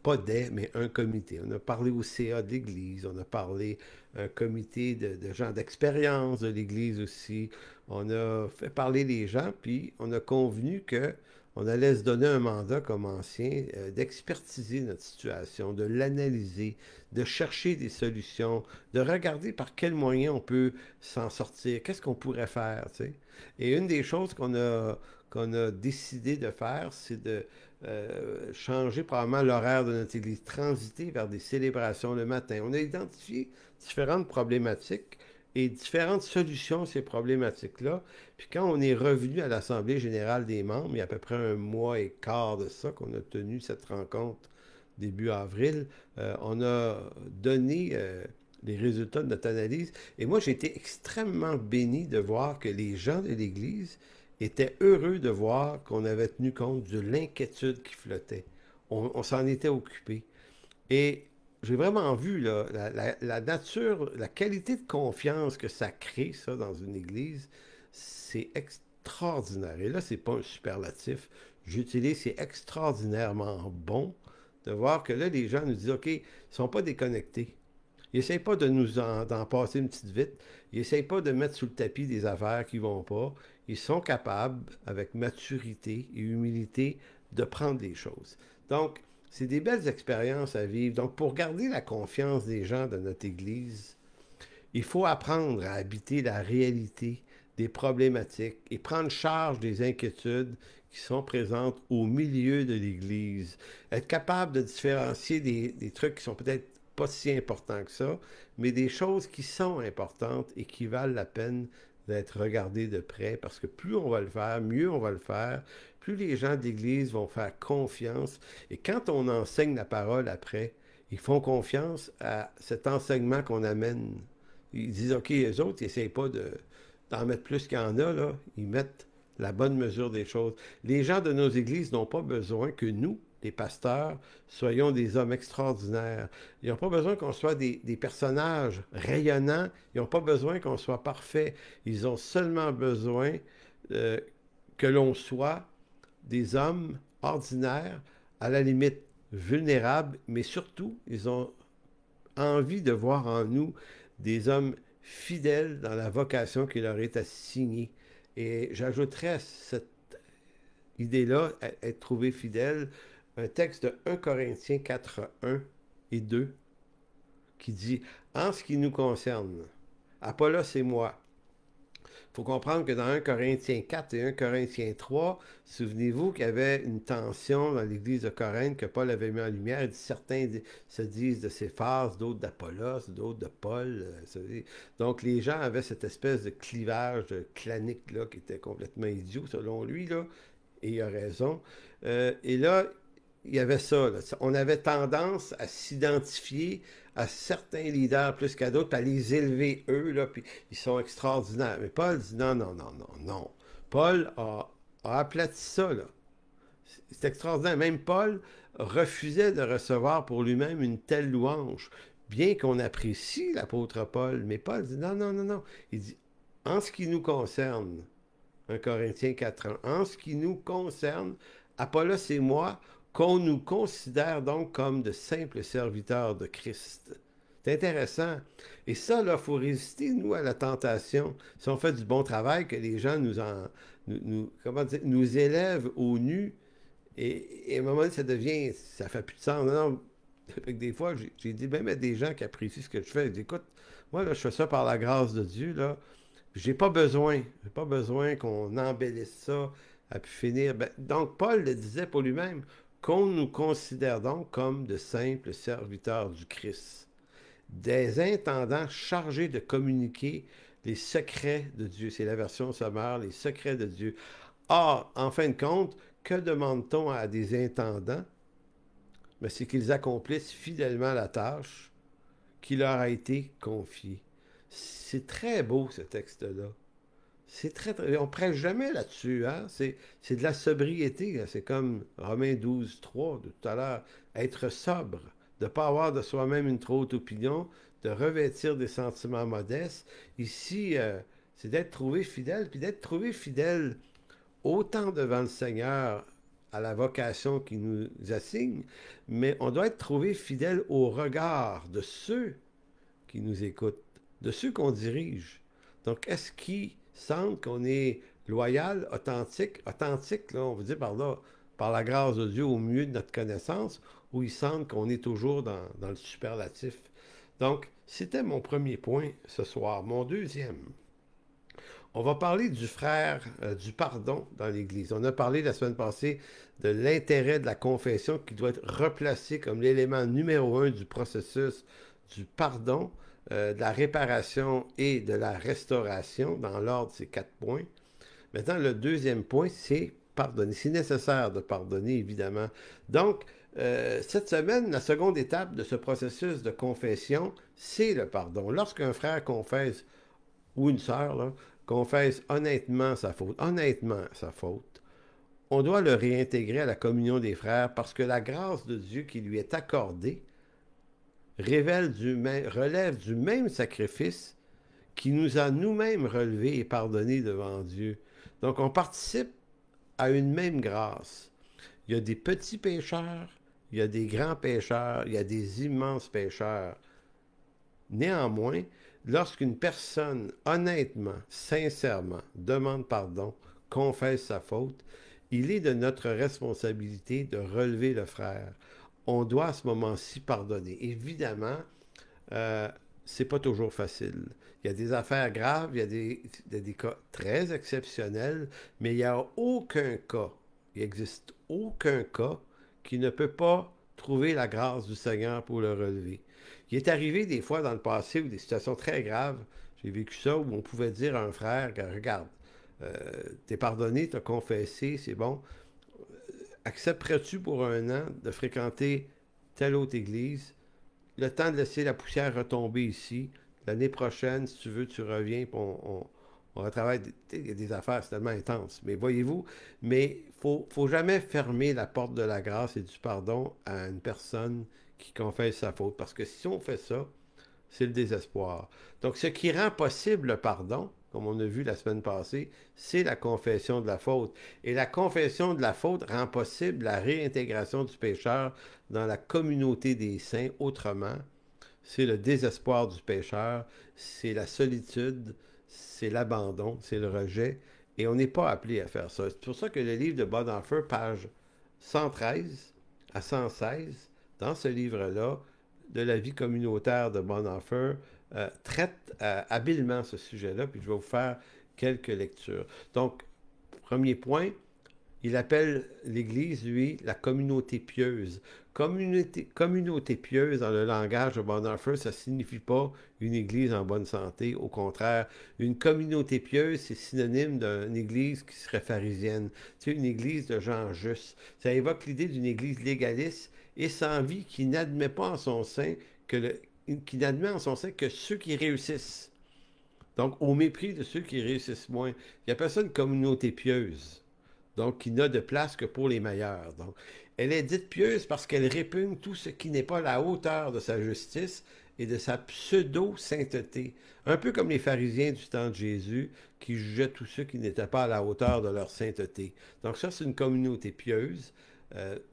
Pas des, mais un comité. On a parlé au CA de l'Église, on a parlé un comité de gens d'expérience de l'Église aussi. On a fait parler les gens, puis on a convenu que on allait se donner un mandat comme ancien d'expertiser notre situation, de l'analyser, de chercher des solutions, de regarder par quels moyens on peut s'en sortir, qu'est-ce qu'on pourrait faire, tu sais. Et une des choses qu'on a décidé de faire, c'est de changer probablement l'horaire de notre église, transiter vers des célébrations le matin. On a identifié différentes problématiques et différentes solutions à ces problématiques-là. Puis quand on est revenu à l'Assemblée générale des membres, il y a à peu près un mois et quart de ça qu'on a tenu cette rencontre début avril, on a donné les résultats de notre analyse. Et moi, j'ai été extrêmement béni de voir que les gens de l'Église étaient heureux de voir qu'on avait tenu compte de l'inquiétude qui flottait. On s'en était occupé. Et j'ai vraiment vu là, la nature, la qualité de confiance que ça crée, ça, dans une église, c'est extraordinaire. Et là, c'est pas un superlatif. J'utilise, c'est extraordinairement bon de voir que là, les gens nous disent, OK, ils ne sont pas déconnectés. Ils n'essayent pas de nous d'en passer une petite vite. Ils n'essayent pas de mettre sous le tapis des affaires qui ne vont pas. Ils sont capables, avec maturité et humilité, de prendre les choses. Donc, c'est des belles expériences à vivre. Donc, pour garder la confiance des gens de notre Église, il faut apprendre à habiter la réalité des problématiques et prendre charge des inquiétudes qui sont présentes au milieu de l'Église. Être capable de différencier des trucs qui sont peut-être pas si importants que ça, mais des choses qui sont importantes et qui valent la peine d'être regardées de près, parce que plus on va le faire, mieux on va le faire, plus les gens d'Église vont faire confiance. Et quand on enseigne la parole après, ils font confiance à cet enseignement qu'on amène. Ils disent, OK, les autres, ils n'essayent pas d'en mettre plus qu'il y en a, là. Ils mettent la bonne mesure des choses. Les gens de nos églises n'ont pas besoin que nous, les pasteurs, soyons des hommes extraordinaires. Ils n'ont pas besoin qu'on soit des personnages rayonnants. Ils n'ont pas besoin qu'on soit parfait. Ils ont seulement besoin que l'on soit des hommes ordinaires, à la limite vulnérables, mais surtout, ils ont envie de voir en nous des hommes fidèles dans la vocation qui leur est assignée. Et j'ajouterais à cette idée-là, être trouvé fidèle, un texte de 1 Corinthiens 4, 1 et 2, qui dit « En ce qui nous concerne, Apollos et moi, il faut comprendre que dans 1 Corinthiens 4 et 1 Corinthiens 3, souvenez-vous qu'il y avait une tension dans l'église de Corinthe que Paul avait mis en lumière. Il dit, certains se disent de Céphas, d'autres d'Apollos, d'autres de Paul. Donc les gens avaient cette espèce de clivage clanique là, qui était complètement idiot selon lui, là, et il a raison. Et là, il y avait ça, là. On avait tendance à s'identifier à certains leaders plus qu'à d'autres, à les élever eux, là, puis ils sont extraordinaires. Mais Paul dit non, non, non, non, non. Paul a aplati ça, là. C'est extraordinaire. Même Paul refusait de recevoir pour lui-même une telle louange, bien qu'on apprécie l'apôtre Paul. Mais Paul dit non, non, non, non. Il dit, en ce qui nous concerne, 1 Corinthiens 4, en ce qui nous concerne, Apollos et moi, qu'on nous considère donc comme de simples serviteurs de Christ. C'est intéressant. Et ça, là, il faut résister, nous, à la tentation. Si on fait du bon travail, que les gens comment dire, nous élèvent au nu, et à un moment donné, ça fait plus de sens. Non, non. Des fois, j'ai dit, même à des gens qui apprécient ce que je fais, ils disent, écoute, moi, là, je fais ça par la grâce de Dieu, là. j'ai pas besoin qu'on embellisse ça à pu finir. Ben, donc, Paul le disait pour lui-même, qu'on nous considère donc comme de simples serviteurs du Christ, des intendants chargés de communiquer les secrets de Dieu. C'est la version sommaire, les secrets de Dieu. Or, en fin de compte, que demande-t-on à des intendants? Mais c'est qu'ils accomplissent fidèlement la tâche qui leur a été confiée. C'est très beau ce texte-là. C'est on prêche jamais là-dessus, hein? C'est de la sobriété. C'est comme Romains 12, 3 de tout à l'heure. Être sobre, de ne pas avoir de soi-même une trop haute opinion, de revêtir des sentiments modestes. Ici, c'est d'être trouvé fidèle, puis d'être trouvé fidèle autant devant le Seigneur à la vocation qu'il nous assigne, mais on doit être trouvé fidèle au regard de ceux qui nous écoutent, de ceux qu'on dirige. Donc, est-ce qu'ils sentent qu'on est loyal, authentique? Authentique, là, on veut dire par là, par la grâce de Dieu au mieux de notre connaissance, ou ils sentent qu'on est toujours dans le superlatif? Donc, c'était mon premier point ce soir. Mon deuxième, on va parler du frère, du pardon dans l'Église. On a parlé la semaine passée de l'intérêt de la confession qui doit être replacé comme l'élément numéro un du processus du pardon, de la réparation et de la restauration, dans l'ordre de ces 4 points. Maintenant, le deuxième point, c'est pardonner. C'est nécessaire de pardonner, évidemment. Donc, cette semaine, la seconde étape de ce processus de confession, c'est le pardon. Lorsqu'un frère confesse, ou une sœur, là, confesse honnêtement sa faute, on doit le réintégrer à la communion des frères parce que la grâce de Dieu qui lui est accordée relève du même sacrifice qui nous a nous-mêmes relevés et pardonnés devant Dieu. Donc on participe à une même grâce. Il y a des petits pécheurs, il y a des grands pécheurs, il y a des immenses pécheurs. Néanmoins, lorsqu'une personne honnêtement, sincèrement demande pardon, confesse sa faute, il est de notre responsabilité de relever le frère. On doit à ce moment-ci pardonner. Évidemment, c'est pas toujours facile. Il y a des affaires graves, il y a des cas très exceptionnels, mais il n'y a aucun cas, il n'existe aucun cas qui ne peut pas trouver la grâce du Seigneur pour le relever. Il est arrivé des fois dans le passé où des situations très graves, j'ai vécu ça, où on pouvait dire à un frère, regarde, t'es pardonné, t'as confessé, c'est bon, accepterais-tu pour un an de fréquenter telle autre église, le temps de laisser la poussière retomber ici, l'année prochaine, si tu veux, tu reviens, puis on retravaille, il y a des affaires, c'est tellement intense, mais voyez-vous, mais faut jamais fermer la porte de la grâce et du pardon à une personne qui confesse sa faute. Parce que si on fait ça, c'est le désespoir. Donc, ce qui rend possible le pardon, comme on a vu la semaine passée, c'est la confession de la faute. Et la confession de la faute rend possible la réintégration du pécheur dans la communauté des saints. Autrement, c'est le désespoir du pécheur, c'est la solitude, c'est l'abandon, c'est le rejet. Et on n'est pas appelé à faire ça. C'est pour ça que le livre de Bonhoeffer, page 113 à 116, dans ce livre-là, de la vie communautaire de Bonhoeffer, traite habilement ce sujet-là, puis je vais vous faire quelques lectures. Donc, premier point, il appelle l'Église, lui, la communauté pieuse. Communauté pieuse, dans le langage de Bonhoeffer, ça ne signifie pas une Église en bonne santé. Au contraire, une communauté pieuse, c'est synonyme d'une Église qui serait pharisienne. C'est une Église de gens justes. Ça évoque l'idée d'une Église légaliste et sans vie qui n'admet pas en son sein qui n'admet en son sein que ceux qui réussissent. Donc, au mépris de ceux qui réussissent moins. Il appelle ça une communauté pieuse. Donc, qui n'a de place que pour les meilleurs. Donc, elle est dite pieuse parce qu'elle répugne tout ce qui n'est pas à la hauteur de sa justice et de sa pseudo-sainteté. Un peu comme les pharisiens du temps de Jésus qui jugeaient tous ceux qui n'étaient pas à la hauteur de leur sainteté. Donc ça, c'est une communauté pieuse.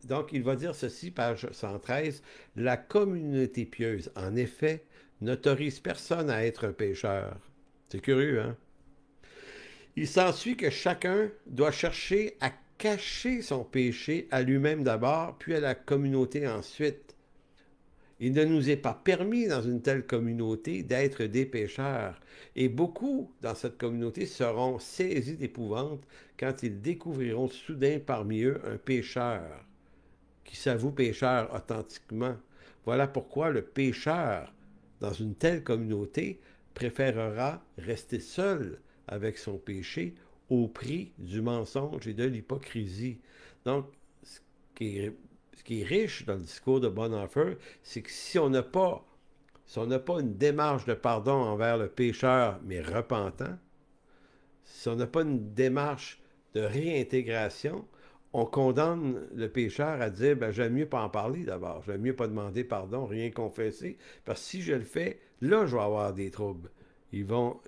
Donc, il va dire ceci, page 113, « La communauté pieuse, en effet, n'autorise personne à être un pécheur. » C'est curieux, hein? Il s'ensuit que chacun doit chercher à cacher son péché à lui-même d'abord, puis à la communauté ensuite. Il ne nous est pas permis dans une telle communauté d'être des pécheurs. Et beaucoup dans cette communauté seront saisis d'épouvante quand ils découvriront soudain parmi eux un pécheur qui s'avoue pécheur authentiquement. Voilà pourquoi le pécheur dans une telle communauté préférera rester seul avec son péché au prix du mensonge et de l'hypocrisie. Donc, ce qui est, ce qui est riche dans le discours de Bonhoeffer, c'est que si on n'a pas une démarche de pardon envers le pécheur, mais repentant, si on n'a pas une démarche de réintégration, on condamne le pécheur à dire ben, j'aime mieux pas en parler d'abord, j'aime mieux pas demander pardon, rien confesser, parce que si je le fais, là, je vais avoir des troubles. Ils vont.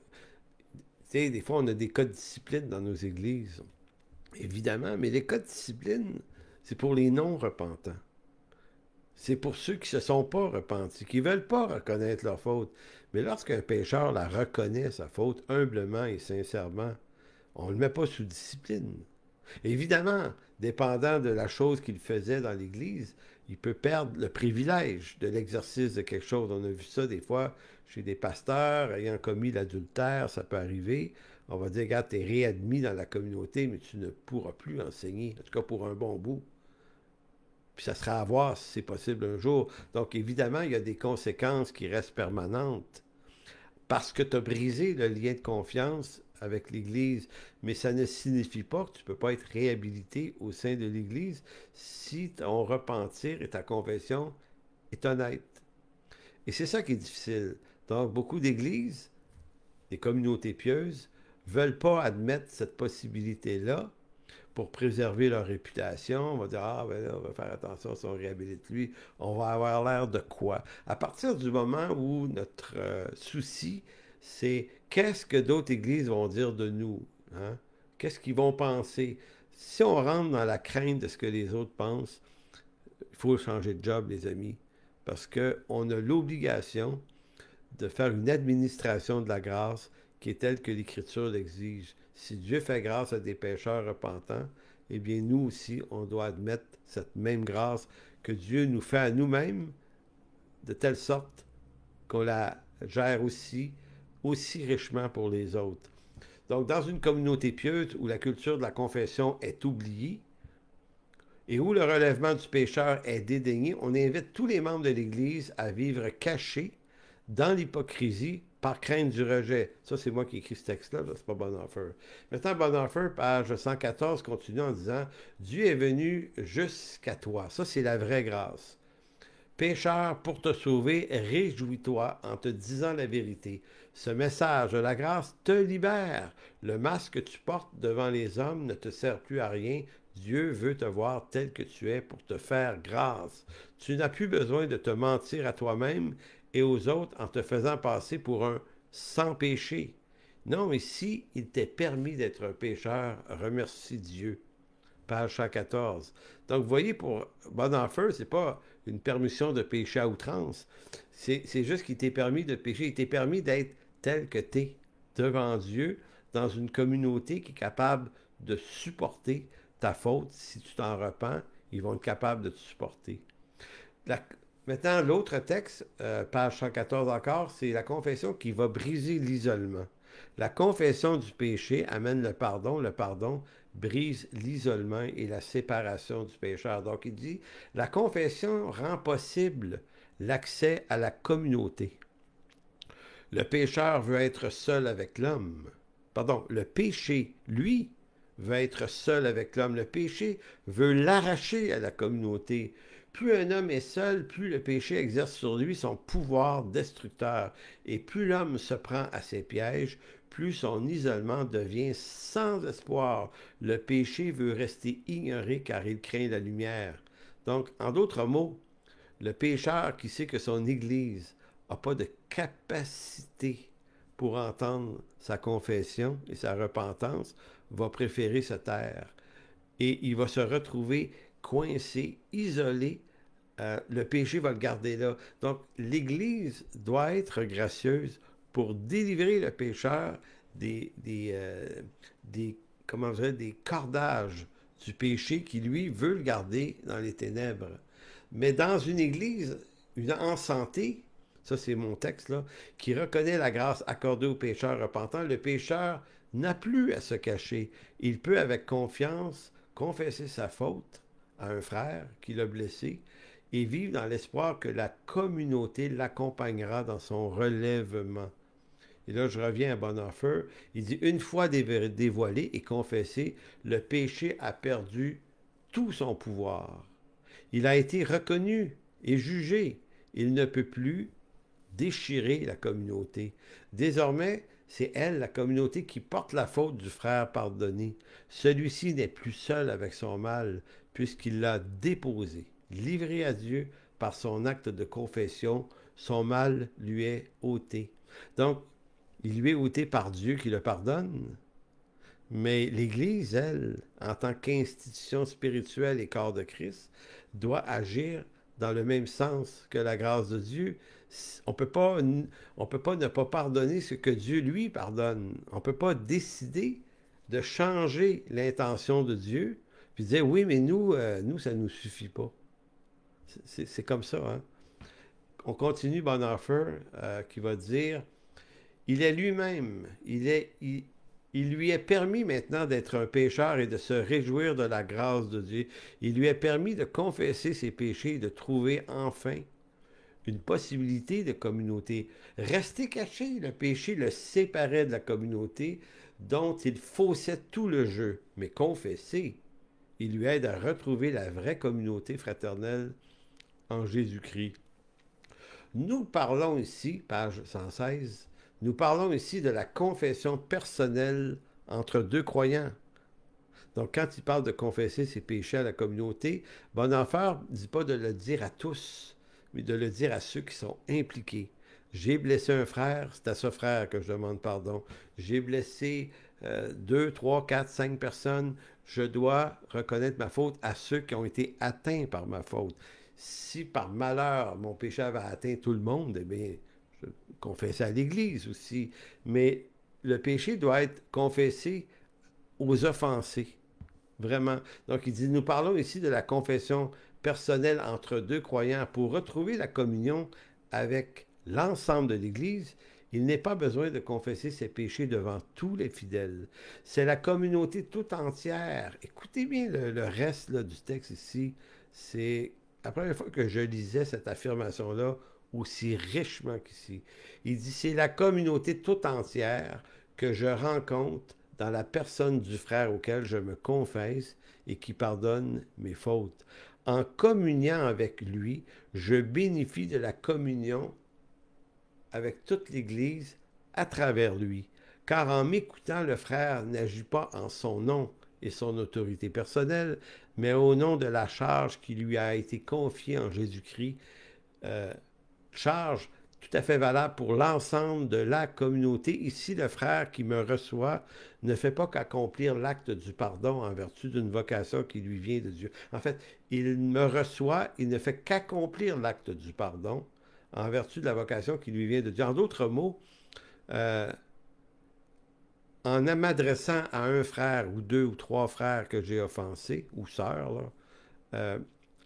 Tu sais, des fois, on a des cas de discipline dans nos églises, évidemment, mais les cas de discipline, c'est pour les non-repentants. C'est pour ceux qui ne se sont pas repentis, qui ne veulent pas reconnaître leur faute. Mais lorsqu'un pécheur la reconnaît, sa faute, humblement et sincèrement, on ne le met pas sous discipline. Évidemment, dépendant de la chose qu'il faisait dans l'Église, il peut perdre le privilège de l'exercice de quelque chose. On a vu ça des fois chez des pasteurs ayant commis l'adultère, ça peut arriver. On va dire, regarde, tu es réadmis dans la communauté, mais tu ne pourras plus enseigner, en tout cas pour un bon bout. Puis ça sera à voir si c'est possible un jour. Donc évidemment, il y a des conséquences qui restent permanentes parce que tu as brisé le lien de confiance avec l'Église, mais ça ne signifie pas que tu ne peux pas être réhabilité au sein de l'Église si ton repentir et ta confession est honnête. Et c'est ça qui est difficile. Donc, beaucoup d'églises, des communautés pieuses, ne veulent pas admettre cette possibilité-là pour préserver leur réputation. On va dire, ah, ben là, on va faire attention si on réhabilite lui. On va avoir l'air de quoi? À partir du moment où notre souci, c'est qu'est-ce que d'autres églises vont dire de nous? Hein? Qu'est-ce qu'ils vont penser? Si on rentre dans la crainte de ce que les autres pensent, il faut changer de job, les amis. Parce qu'on a l'obligation de faire une administration de la grâce qui est telle que l'Écriture l'exige. Si Dieu fait grâce à des pécheurs repentants, eh bien nous aussi, on doit admettre cette même grâce que Dieu nous fait à nous-mêmes, de telle sorte qu'on la gère aussi richement pour les autres. Donc, dans une communauté pieuse où la culture de la confession est oubliée et où le relèvement du pécheur est dédaigné, on invite tous les membres de l'Église à vivre cachés dans l'hypocrisie par crainte du rejet. Ça, c'est moi qui ai écrit ce texte-là, c'est pas Bonhoeffer. Maintenant, Bonhoeffer, page 114, continue en disant « Dieu est venu jusqu'à toi. » Ça, c'est la vraie grâce. Pécheur, pour te sauver, réjouis-toi en te disant la vérité. Ce message de la grâce te libère. Le masque que tu portes devant les hommes ne te sert plus à rien. Dieu veut te voir tel que tu es pour te faire grâce. Tu n'as plus besoin de te mentir à toi-même et aux autres en te faisant passer pour un sans péché. Non, mais si il t'est permis d'être un pécheur, remercie Dieu. Page 114. Donc, vous voyez, pour Bonhoeffer, c'est pas une permission de pécher à outrance. C'est juste qu'il t'est permis de pécher. Il t'est permis d'être tel que tu es devant Dieu dans une communauté qui est capable de supporter ta faute. Si tu t'en repens, ils vont être capables de te supporter. Maintenant, l'autre texte, page 114 encore, c'est la confession qui va briser l'isolement. La confession du péché amène le pardon brise l'isolement et la séparation du pécheur. Donc il dit, la confession rend possible l'accès à la communauté. Le pécheur veut être seul avec l'homme. Pardon, le péché, lui, veut être seul avec l'homme. Le péché veut l'arracher à la communauté. Plus un homme est seul, plus le péché exerce sur lui son pouvoir destructeur. Et plus l'homme se prend à ses pièges, plus son isolement devient sans espoir. Le péché veut rester ignoré car il craint la lumière. Donc, en d'autres mots, le pécheur qui sait que son Église n'a pas de capacité pour entendre sa confession et sa repentance va préférer se taire. Et il va se retrouver coincé, isolé. Le péché va le garder là. Donc, l'Église doit être gracieuse pour délivrer le pécheur comment dire, des cordages du péché qui, lui, veut le garder dans les ténèbres. Mais dans une Église, en santé, ça c'est mon texte là, qui reconnaît la grâce accordée au pécheur repentant, le pécheur n'a plus à se cacher. Il peut avec confiance confesser sa faute à un frère qui l'a blessé et vivre dans l'espoir que la communauté l'accompagnera dans son relèvement. Et là, je reviens à Bonhoeffer. Il dit, une fois dévoilé et confessé, le péché a perdu tout son pouvoir. Il a été reconnu et jugé. Il ne peut plus déchirer la communauté. Désormais, c'est elle, la communauté, qui porte la faute du frère pardonné. Celui-ci n'est plus seul avec son mal, puisqu'il l'a déposé, livré à Dieu par son acte de confession. Son mal lui est ôté. Donc, il lui est ôté par Dieu qui le pardonne. Mais l'Église, elle, en tant qu'institution spirituelle et corps de Christ, doit agir dans le même sens que la grâce de Dieu. On peut pas ne pas pardonner ce que Dieu lui pardonne. On ne peut pas décider de changer l'intention de Dieu, puis dire oui, mais nous, ça ne nous suffit pas. C'est comme ça. Hein? On continue Bonhoeffer qui va dire il est lui-même, il lui est permis maintenant d'être un pécheur et de se réjouir de la grâce de Dieu. Il lui est permis de confesser ses péchés et de trouver enfin une possibilité de communauté. Rester caché, le péché le séparait de la communauté dont il faussait tout le jeu. Mais confesser, il lui aide à retrouver la vraie communauté fraternelle en Jésus-Christ. Nous parlons ici, page 116, nous parlons ici de la confession personnelle entre deux croyants. Donc, quand il parle de confesser ses péchés à la communauté, Bonhoeffer ne dit pas de le dire à tous, mais de le dire à ceux qui sont impliqués. J'ai blessé un frère, c'est à ce frère que je demande pardon. J'ai blessé 2, 3, 4, 5 personnes. Je dois reconnaître ma faute à ceux qui ont été atteints par ma faute. Si par malheur mon péché avait atteint tout le monde, eh bien, je confesse à l'Église aussi. Mais le péché doit être confessé aux offensés. Vraiment. Donc, il dit, nous parlons ici de la confession personnelle entre deux croyants pour retrouver la communion avec l'ensemble de l'Église. Il n'est pas besoin de confesser ses péchés devant tous les fidèles. C'est la communauté tout entière. Écoutez bien le reste là, du texte ici. C'est la première fois que je lisais cette affirmation-là aussi richement qu'ici. Il dit, c'est la communauté tout entière que je rencontre dans la personne du frère auquel je me confesse et qui pardonne mes fautes. En communiant avec lui, je bénéficie de la communion avec toute l'Église à travers lui. Car en m'écoutant, le frère n'agit pas en son nom et son autorité personnelle, mais au nom de la charge qui lui a été confiée en Jésus-Christ, charge tout à fait valable pour l'ensemble de la communauté. Ici, le frère qui me reçoit ne fait pas qu'accomplir l'acte du pardon en vertu d'une vocation qui lui vient de Dieu. En fait, il me reçoit, il ne fait qu'accomplir l'acte du pardon en vertu de la vocation qui lui vient de Dieu. En d'autres mots, en m'adressant à un frère ou deux ou trois frères que j'ai offensés, ou sœurs, là,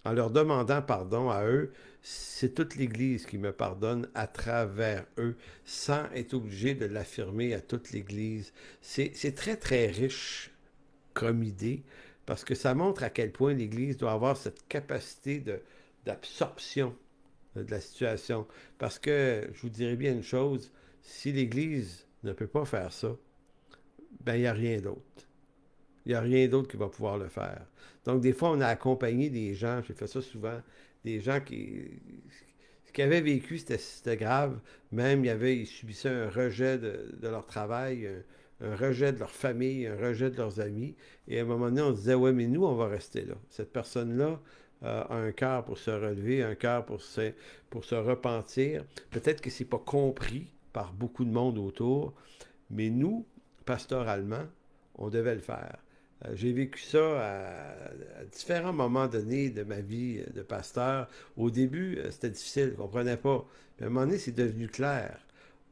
en leur demandant pardon à eux, c'est toute l'Église qui me pardonne à travers eux, sans être obligé de l'affirmer à toute l'Église. C'est très, très riche comme idée, parce que ça montre à quel point l'Église doit avoir cette capacité d'absorption de la situation. Parce que, je vous dirais bien une chose, si l'Église ne peut pas faire ça, ben il n'y a rien d'autre. Il n'y a rien d'autre qui va pouvoir le faire. Donc, des fois, on a accompagné des gens, j'ai fait ça souvent, des gens ce qu'ils avaient vécu, c'était grave. Même, ils subissaient un rejet de leur travail, un rejet de leur famille, un rejet de leurs amis. Et à un moment donné, on se disait, ouais, mais nous, on va rester là. Cette personne-là a un cœur pour se relever, un cœur pour se repentir. Peut-être que c'est pas compris par beaucoup de monde autour, mais nous, pastoralement, on devait le faire. J'ai vécu ça à différents moments donnés de ma vie de pasteur. Au début, c'était difficile, je ne comprenais pas. Puis à un moment donné, c'est devenu clair.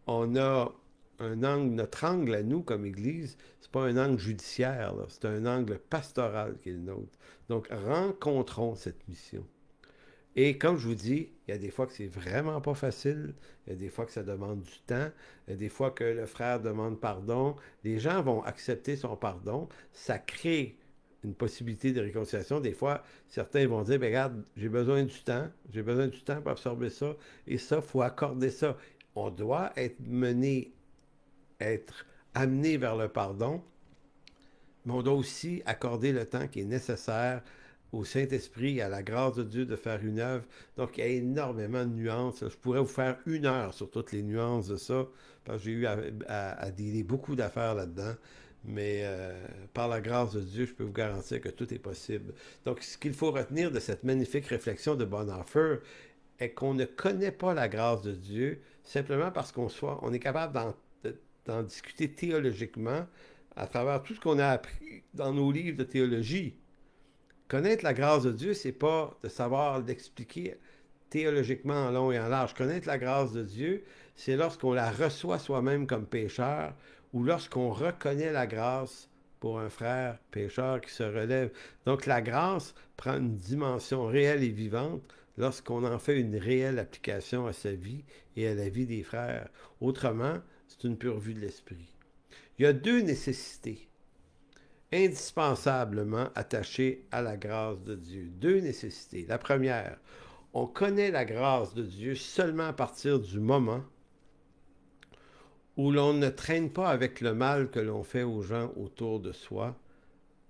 On a un angle, notre angle à nous comme Église, c'est pas un angle judiciaire, c'est un angle pastoral qui est le nôtre. Donc, rencontrons cette mission. Et comme je vous dis, il y a des fois que c'est vraiment pas facile, il y a des fois que ça demande du temps, il y a des fois que le frère demande pardon, les gens vont accepter son pardon, ça crée une possibilité de réconciliation. Des fois, certains vont dire, ben, regarde, j'ai besoin du temps pour absorber ça, et ça, il faut accorder ça. On doit être mené, être amené vers le pardon, mais on doit aussi accorder le temps qui est nécessaire au Saint-Esprit, à la grâce de Dieu de faire une œuvre. Donc, il y a énormément de nuances. Je pourrais vous faire 1 heure sur toutes les nuances de ça, parce que j'ai eu à dealer beaucoup d'affaires là-dedans. Mais par la grâce de Dieu, je peux vous garantir que tout est possible. Donc, ce qu'il faut retenir de cette magnifique réflexion de Bonhoeffer est qu'on ne connaît pas la grâce de Dieu simplement parce on est capable d'en discuter théologiquement à travers tout ce qu'on a appris dans nos livres de théologie. Connaître la grâce de Dieu, c'est pas de savoir l'expliquer théologiquement en long et en large. Connaître la grâce de Dieu, c'est lorsqu'on la reçoit soi-même comme pécheur ou lorsqu'on reconnaît la grâce pour un frère pécheur qui se relève. Donc la grâce prend une dimension réelle et vivante lorsqu'on en fait une réelle application à sa vie et à la vie des frères. Autrement, c'est une pure vue de l'esprit. Il y a 2 nécessités indispensablement attachées à la grâce de Dieu. 2 nécessités. La première, on connaît la grâce de Dieu seulement à partir du moment où l'on ne traîne pas avec le mal que l'on fait aux gens autour de soi.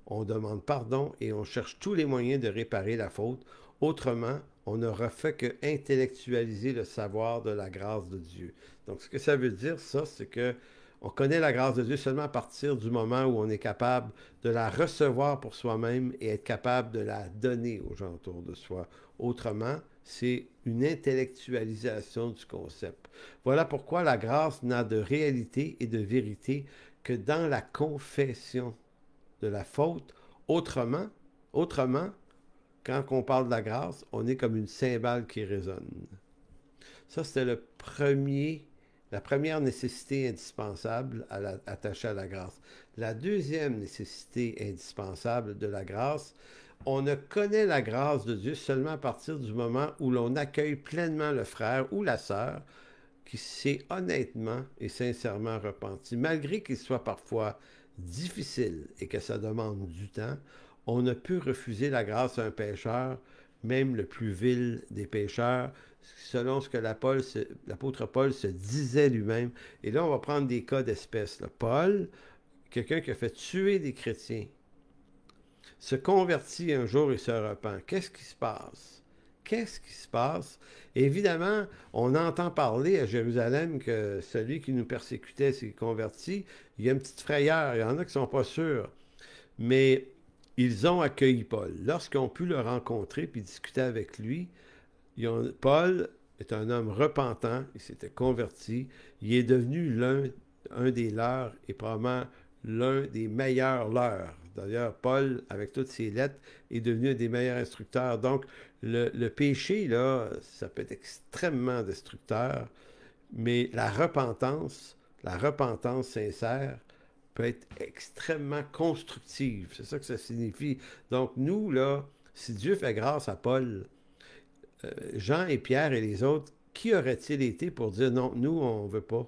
On demande pardon et on cherche tous les moyens de réparer la faute. Autrement, on n'aura fait que intellectualiser le savoir de la grâce de Dieu. Donc, ce que ça veut dire, ça, c'est que on connaît la grâce de Dieu seulement à partir du moment où on est capable de la recevoir pour soi-même et être capable de la donner aux gens autour de soi. Autrement, c'est une intellectualisation du concept. Voilà pourquoi la grâce n'a de réalité et de vérité que dans la confession de la faute. Autrement, quand on parle de la grâce, on est comme une cymbale qui résonne. Ça, c'était la première nécessité indispensable attachée à la grâce. La deuxième nécessité indispensable de la grâce, on ne connaît la grâce de Dieu seulement à partir du moment où l'on accueille pleinement le frère ou la sœur qui s'est honnêtement et sincèrement repenti. Malgré qu'il soit parfois difficile et que ça demande du temps, on ne peut refuser la grâce à un pécheur, même le plus vil des pécheurs, selon ce que l'apôtre Paul se disait lui-même. Et là, on va prendre des cas d'espèce. Paul, quelqu'un qui a fait tuer des chrétiens, se convertit un jour et se repent. Qu'est-ce qui se passe? Qu'est-ce qui se passe? Évidemment, on entend parler à Jérusalem que celui qui nous persécutait s'est converti. Il y a une petite frayeur. Il y en a qui ne sont pas sûrs. Mais ils ont accueilli Paul. Lorsqu'ils ont pu le rencontrer puis discuter avec lui, Paul est un homme repentant. Il s'était converti. Il est devenu un des leurs et probablement l'un des meilleurs leurs. D'ailleurs, Paul, avec toutes ses lettres, est devenu un des meilleurs instructeurs. Donc, le péché, là, ça peut être extrêmement destructeur, mais la repentance sincère peut être extrêmement constructive. C'est ça que ça signifie. Donc, nous, là, si Dieu fait grâce à Paul, Jean et Pierre et les autres, qui auraient-ils été pour dire non, nous, on ne veut pas?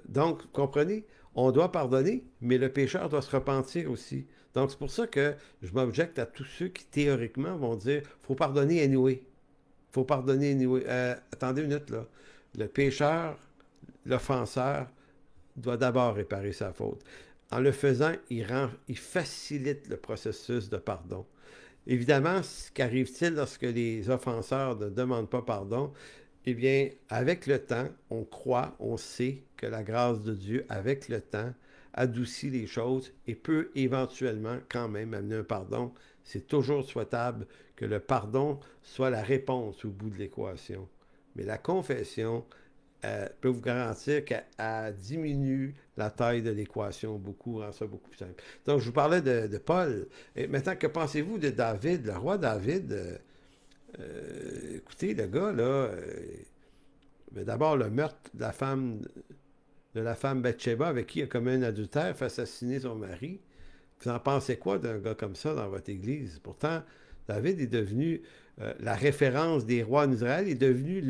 Donc, vous comprenez? On doit pardonner, mais le pécheur doit se repentir aussi. Donc, c'est pour ça que je m'objecte à tous ceux qui, théoriquement, vont dire « faut pardonner anyway ». Faut pardonner anyway. Attendez une minute, là. Le pécheur, l'offenseur, doit d'abord réparer sa faute. En le faisant, il facilite le processus de pardon. Évidemment, qu'arrive-t-il lorsque les offenseurs ne demandent pas pardon? Eh bien, avec le temps, on croit, on sait que la grâce de Dieu, avec le temps, adoucit les choses et peut éventuellement quand même amener un pardon. C'est toujours souhaitable que le pardon soit la réponse au bout de l'équation. Mais la confession peut vous garantir qu'elle diminue la taille de l'équation beaucoup, rend ça beaucoup plus simple. Donc, je vous parlais de Paul. Et maintenant, que pensez-vous de David, le roi David? Écoutez, le gars, là, d'abord, le meurtre de la femme Bathsheba, avec qui il a commis un adultère, fait assassiner son mari. Vous en pensez quoi d'un gars comme ça dans votre église? Pourtant, David est devenu la référence des rois en Israël, est devenu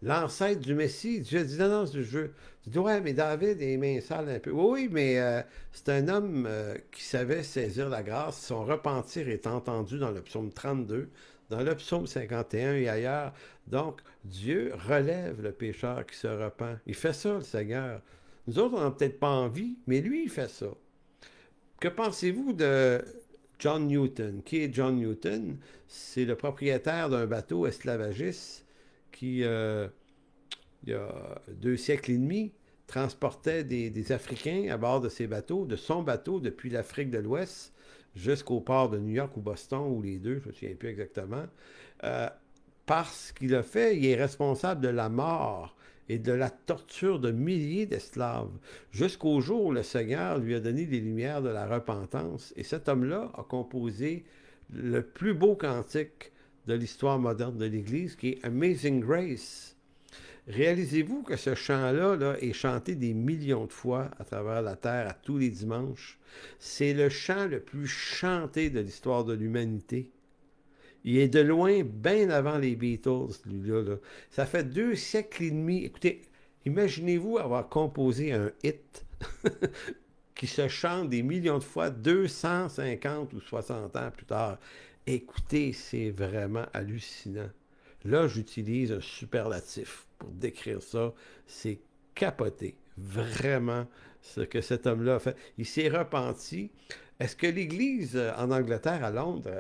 l'ancêtre du Messie. Dieu a dit non, non, je dis ouais, mais David est main sale un peu. Oui, oui, mais c'est un homme qui savait saisir la grâce. Son repentir est entendu dans le psaume 32, dans le psaume 51 et ailleurs. Donc, Dieu relève le pécheur qui se repent. Il fait ça, le Seigneur. Nous autres, on n'a peut-être pas envie, mais lui, il fait ça. Que pensez-vous de John Newton? Qui est John Newton? C'est le propriétaire d'un bateau esclavagiste qui, il y a 2 siècles et demi, transportait des Africains à bord de ses bateaux, de son bateau, depuis l'Afrique de l'Ouest jusqu'au port de New York ou Boston, ou les deux, je ne me souviens plus exactement. Euh, Parce qu'il a fait, il est responsable de la mort et de la torture de milliers d'esclaves, jusqu'au jour où le Seigneur lui a donné les lumières de la repentance. Et cet homme-là a composé le plus beau cantique de l'histoire moderne de l'Église, qui est Amazing Grace. Réalisez-vous que ce chant-là là, est chanté des millions de fois à travers la terre, à tous les dimanches. C'est le chant le plus chanté de l'histoire de l'humanité. Il est de loin bien avant les Beatles, lui-là. Là. Ça fait 2 siècles et demi. Écoutez, imaginez-vous avoir composé un hit qui se chante des millions de fois 250 ou 60 ans plus tard. Écoutez, c'est vraiment hallucinant. Là, j'utilise un superlatif pour décrire ça. C'est capoté. Vraiment, ce que cet homme-là a fait. Il s'est repenti. Est-ce que l'Église en Angleterre, à Londres,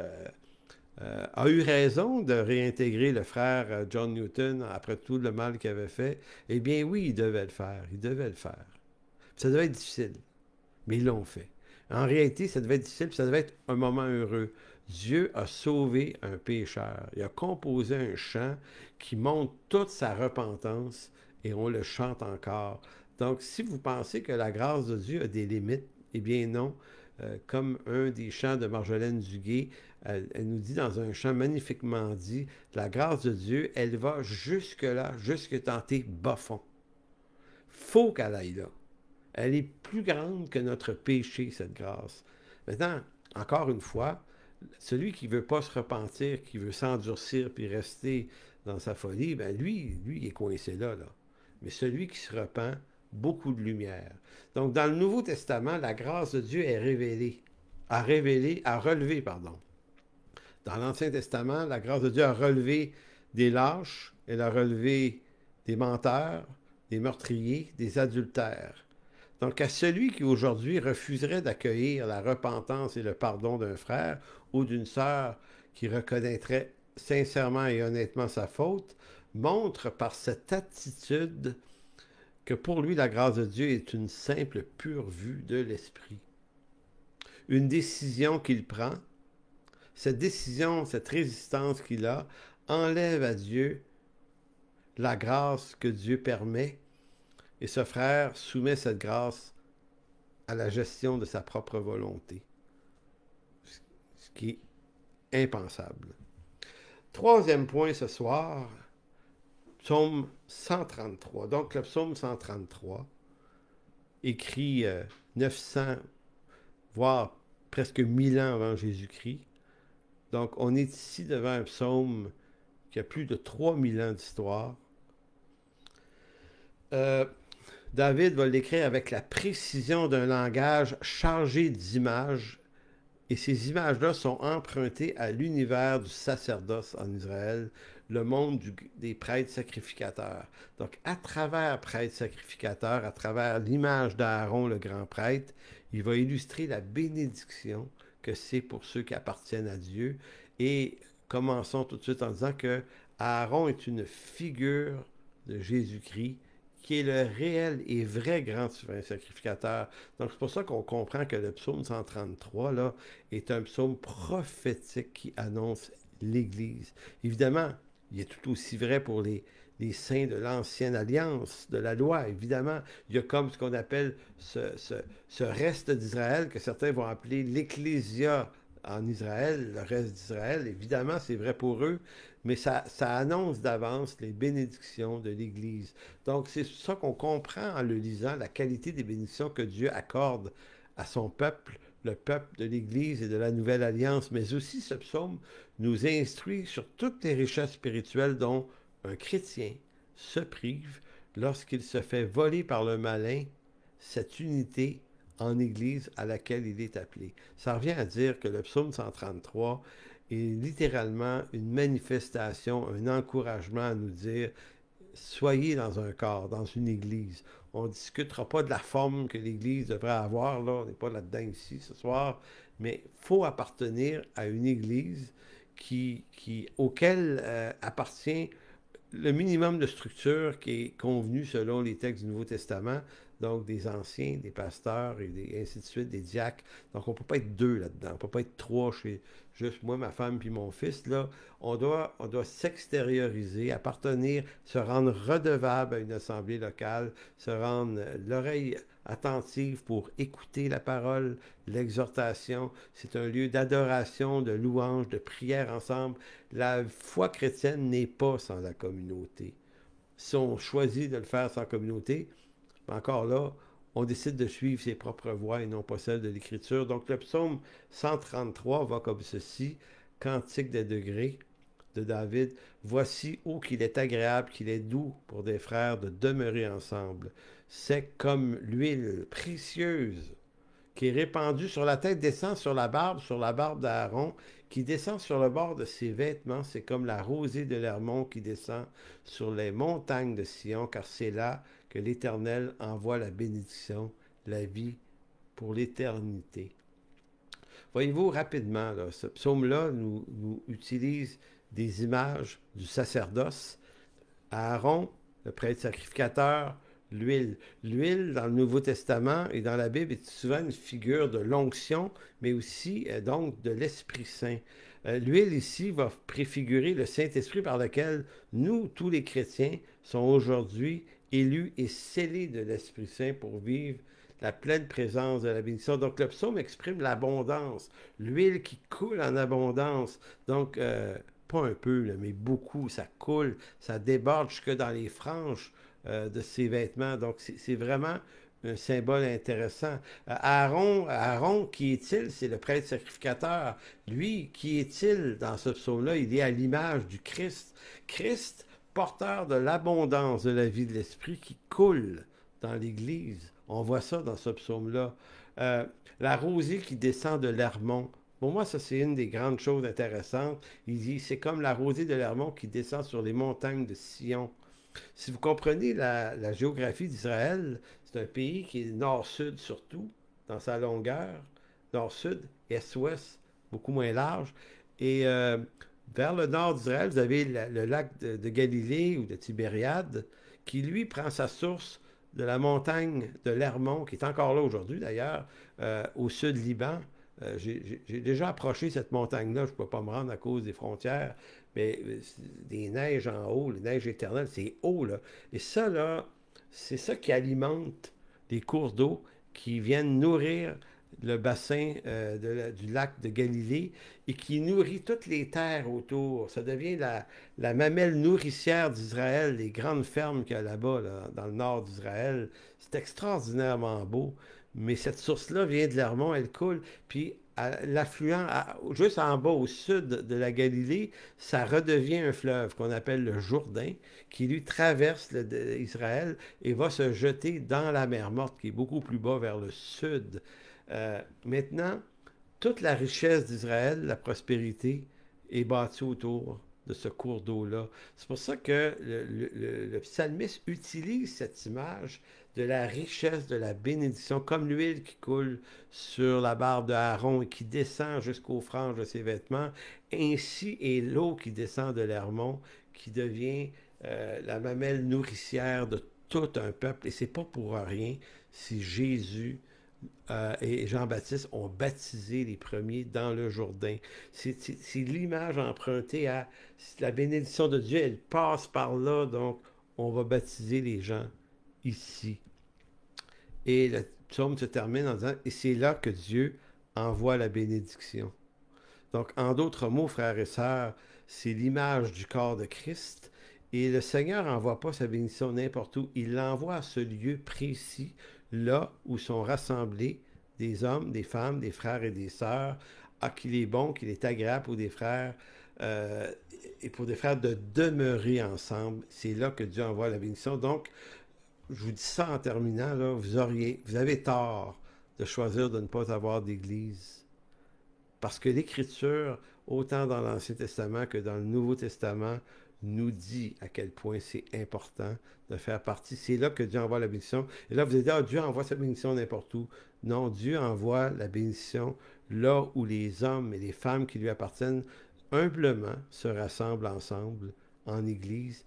a eu raison de réintégrer le frère John Newton après tout le mal qu'il avait fait? Eh bien oui, il devait le faire. Il devait le faire. Ça devait être difficile, mais ils l'ont fait. En réalité, ça devait être difficile, puis ça devait être un moment heureux. Dieu a sauvé un pécheur. Il a composé un chant qui montre toute sa repentance et on le chante encore. Donc, si vous pensez que la grâce de Dieu a des limites, eh bien non. Comme un des chants de Marjolaine Duguay, elle nous dit dans un chant magnifiquement dit, la grâce de Dieu, elle va jusque-là, jusque dans tes bas-fonds. Faut qu'elle aille là. Elle est plus grande que notre péché, cette grâce. Maintenant, encore une fois, celui qui ne veut pas se repentir, qui veut s'endurcir puis rester dans sa folie, ben lui, il est coincé là, là. Mais celui qui se repent, beaucoup de lumière. Donc, dans le Nouveau Testament, la grâce de Dieu est révélée, à relever, pardon. Dans l'Ancien Testament, la grâce de Dieu a relevé des lâches, elle a relevé des menteurs, des meurtriers, des adultères. Donc, à celui qui aujourd'hui refuserait d'accueillir la repentance et le pardon d'un frère ou d'une sœur qui reconnaîtrait sincèrement et honnêtement sa faute, montre par cette attitude que pour lui, la grâce de Dieu est une simple pure vue de l'esprit. Une décision qu'il prend, cette décision, cette résistance qu'il a, enlève à Dieu la grâce que Dieu permet, et ce frère soumet cette grâce à la gestion de sa propre volonté, ce qui est impensable. Troisième point ce soir, psaume 133. Donc le psaume 133, écrit 900, voire presque 1000 ans avant Jésus-Christ. Donc on est ici devant un psaume qui a plus de 3000 ans d'histoire. David va l'écrire avec la précision d'un langage chargé d'images, et ces images-là sont empruntées à l'univers du sacerdoce en Israël, le monde des prêtres sacrificateurs. Donc, à travers prêtre sacrificateur, à travers l'image d'Aaron, le grand prêtre, il va illustrer la bénédiction que c'est pour ceux qui appartiennent à Dieu. Et commençons tout de suite en disant que Aaron est une figure de Jésus-Christ, qui est le réel et vrai grand souverain sacrificateur. Donc, c'est pour ça qu'on comprend que le psaume 133, là, est un psaume prophétique qui annonce l'Église. Évidemment, il est tout aussi vrai pour les saints de l'ancienne alliance, de la loi. Évidemment, il y a comme ce qu'on appelle ce reste d'Israël, que certains vont appeler l'Ecclésia en Israël, le reste d'Israël. Évidemment, c'est vrai pour eux, mais ça annonce d'avance les bénédictions de l'Église. Donc, c'est ça qu'on comprend en le lisant, la qualité des bénédictions que Dieu accorde à son peuple le peuple de l'Église et de la Nouvelle Alliance, mais aussi ce psaume nous instruit sur toutes les richesses spirituelles dont un chrétien se prive lorsqu'il se fait voler par le malin cette unité en Église à laquelle il est appelé. Ça revient à dire que le psaume 133 est littéralement une manifestation, un encouragement à nous dire soyez dans un corps, dans une église. On ne discutera pas de la forme que l'église devrait avoir, là, on n'est pas là-dedans ici ce soir, mais il faut appartenir à une église auquel appartient le minimum de structure qui est convenu selon les textes du Nouveau Testament, donc des anciens, des pasteurs et ainsi de suite, des diacres. Donc on ne peut pas être deux là-dedans, on ne peut pas être trois chez juste moi, ma femme puis mon fils. Là, on doit s'extérioriser, appartenir, se rendre redevable à une assemblée locale, se rendre l'oreille attentive pour écouter la parole, l'exhortation. C'est un lieu d'adoration, de louange, de prière ensemble. La foi chrétienne n'est pas sans la communauté. Si on choisit de le faire sans communauté, encore là, on décide de suivre ses propres voies et non pas celles de l'Écriture. Donc le psaume 133 va comme ceci, Cantique des degrés de David. Voici, ô qu'il est agréable, qu'il est doux pour des frères de demeurer ensemble. C'est comme l'huile précieuse qui est répandue sur la tête, descend sur la barbe d'Aaron, qui descend sur le bord de ses vêtements. C'est comme la rosée de l'Hermon qui descend sur les montagnes de Sion, car c'est là que l'Éternel envoie la bénédiction, la vie pour l'éternité. Voyez-vous, rapidement, là, ce psaume-là nous utilise des images du sacerdoce. Aaron, le prêtre sacrificateur, l'huile. L'huile, dans le Nouveau Testament et dans la Bible, est souvent une figure de l'onction, mais aussi donc de l'Esprit Saint. L'huile ici va préfigurer le Saint-Esprit par lequel nous, tous les chrétiens, sont aujourd'hui élus et scellés de l'Esprit Saint pour vivre la pleine présence de la bénédiction. Donc le psaume exprime l'abondance, l'huile qui coule en abondance. Donc, pas un peu, là, mais beaucoup, ça coule, ça déborde jusque dans les franges de ses vêtements. Donc c'est vraiment un symbole intéressant. Aaron, qui est-il? C'est le prêtre sacrificateur. Lui, qui est-il dans ce psaume-là? Il est à l'image du Christ. Christ, porteur de l'abondance de la vie de l'Esprit qui coule dans l'Église. On voit ça dans ce psaume-là. La rosée qui descend de l'Hermon. Pour moi, ça, c'est une des grandes choses intéressantes. Il dit, c'est comme la rosée de l'Hermon qui descend sur les montagnes de Sion. Si vous comprenez la géographie d'Israël, c'est un pays qui est nord-sud surtout, dans sa longueur, nord-sud, est-ouest, beaucoup moins large. Et vers le nord d'Israël, vous avez le lac de Galilée ou de Tibériade, qui lui prend sa source de la montagne de l'Hermon, qui est encore là aujourd'hui d'ailleurs, au sud Liban. J'ai déjà approché cette montagne-là, je ne peux pas me rendre à cause des frontières, mais des neiges en haut, les neiges éternelles, c'est haut, là. Et ça, là, c'est ça qui alimente les cours d'eau qui viennent nourrir le bassin du lac de Galilée et qui nourrit toutes les terres autour. Ça devient la mamelle nourricière d'Israël, les grandes fermes qu'il y a là-bas, là, dans le nord d'Israël. C'est extraordinairement beau. Mais cette source-là vient de l'Hermon, elle coule, puis l'affluent, juste en bas, au sud de la Galilée, ça redevient un fleuve qu'on appelle le Jourdain, qui lui traverse Israël et va se jeter dans la mer Morte, qui est beaucoup plus bas vers le sud. Maintenant, toute la richesse d'Israël, la prospérité, est bâtie autour de ce cours d'eau-là. C'est pour ça que le psalmiste utilise cette image de la richesse de la bénédiction, comme l'huile qui coule sur la barbe de Aaron et qui descend jusqu'aux franges de ses vêtements, ainsi est l'eau qui descend de l'Hermon, qui devient la mamelle nourricière de tout un peuple. Et c'est pas pour rien si Jésus et Jean-Baptiste ont baptisé les premiers dans le Jourdain. C'est l'image empruntée à la bénédiction de Dieu, elle passe par là, donc on va baptiser les gens ici. Et le psaume se termine en disant, et c'est là que Dieu envoie la bénédiction. Donc, en d'autres mots, frères et sœurs, c'est l'image du corps de Christ. Et le Seigneur n'envoie pas sa bénédiction n'importe où. Il l'envoie à ce lieu précis, là où sont rassemblés des hommes, des femmes, des frères et des sœurs, qu'il est bon, qu'il est agréable pour des frères euh, et pour des frères de demeurer ensemble. C'est là que Dieu envoie la bénédiction. Donc, je vous dis ça en terminant, là, vous avez tort de choisir de ne pas avoir d'église. Parce que l'Écriture, autant dans l'Ancien Testament que dans le Nouveau Testament, nous dit à quel point c'est important de faire partie. C'est là que Dieu envoie la bénédiction. Et là, vous allez dire, ah, Dieu envoie sa bénédiction n'importe où. Non, Dieu envoie la bénédiction là où les hommes et les femmes qui lui appartiennent humblement se rassemblent ensemble en Église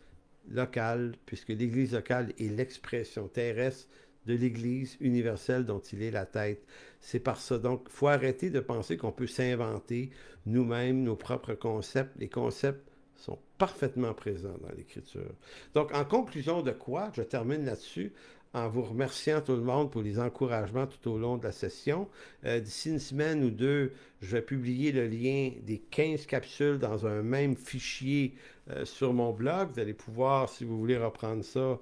locale, puisque l'Église locale est l'expression terrestre de l'Église universelle dont il est la tête. C'est par ça. Donc, il faut arrêter de penser qu'on peut s'inventer nous-mêmes nos propres concepts. Les concepts sont parfaitement présents dans l'Écriture. Donc, en conclusion de quoi, je termine là-dessus en vous remerciant tout le monde pour les encouragements tout au long de la session. D'ici une semaine ou deux, je vais publier le lien des 15 capsules dans un même fichier sur mon blog. Vous allez pouvoir, si vous voulez reprendre ça,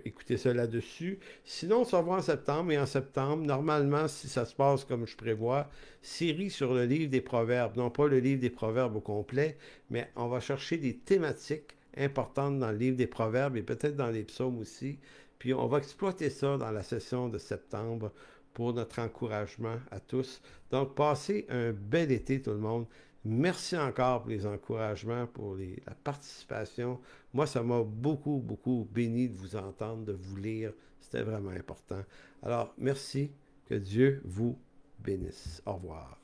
écouter ça là-dessus. Sinon, on se revoit en septembre. Et en septembre, normalement, si ça se passe comme je prévois, série sur le livre des Proverbes. Non pas le livre des Proverbes au complet, mais on va chercher des thématiques importantes dans le livre des Proverbes et peut-être dans les psaumes aussi. Puis on va exploiter ça dans la session de septembre pour notre encouragement à tous. Donc, passez un bel été tout le monde. Merci encore pour les encouragements, pour la participation. Moi, ça m'a beaucoup, beaucoup béni de vous entendre, de vous lire. C'était vraiment important. Alors, merci. Que Dieu vous bénisse. Au revoir.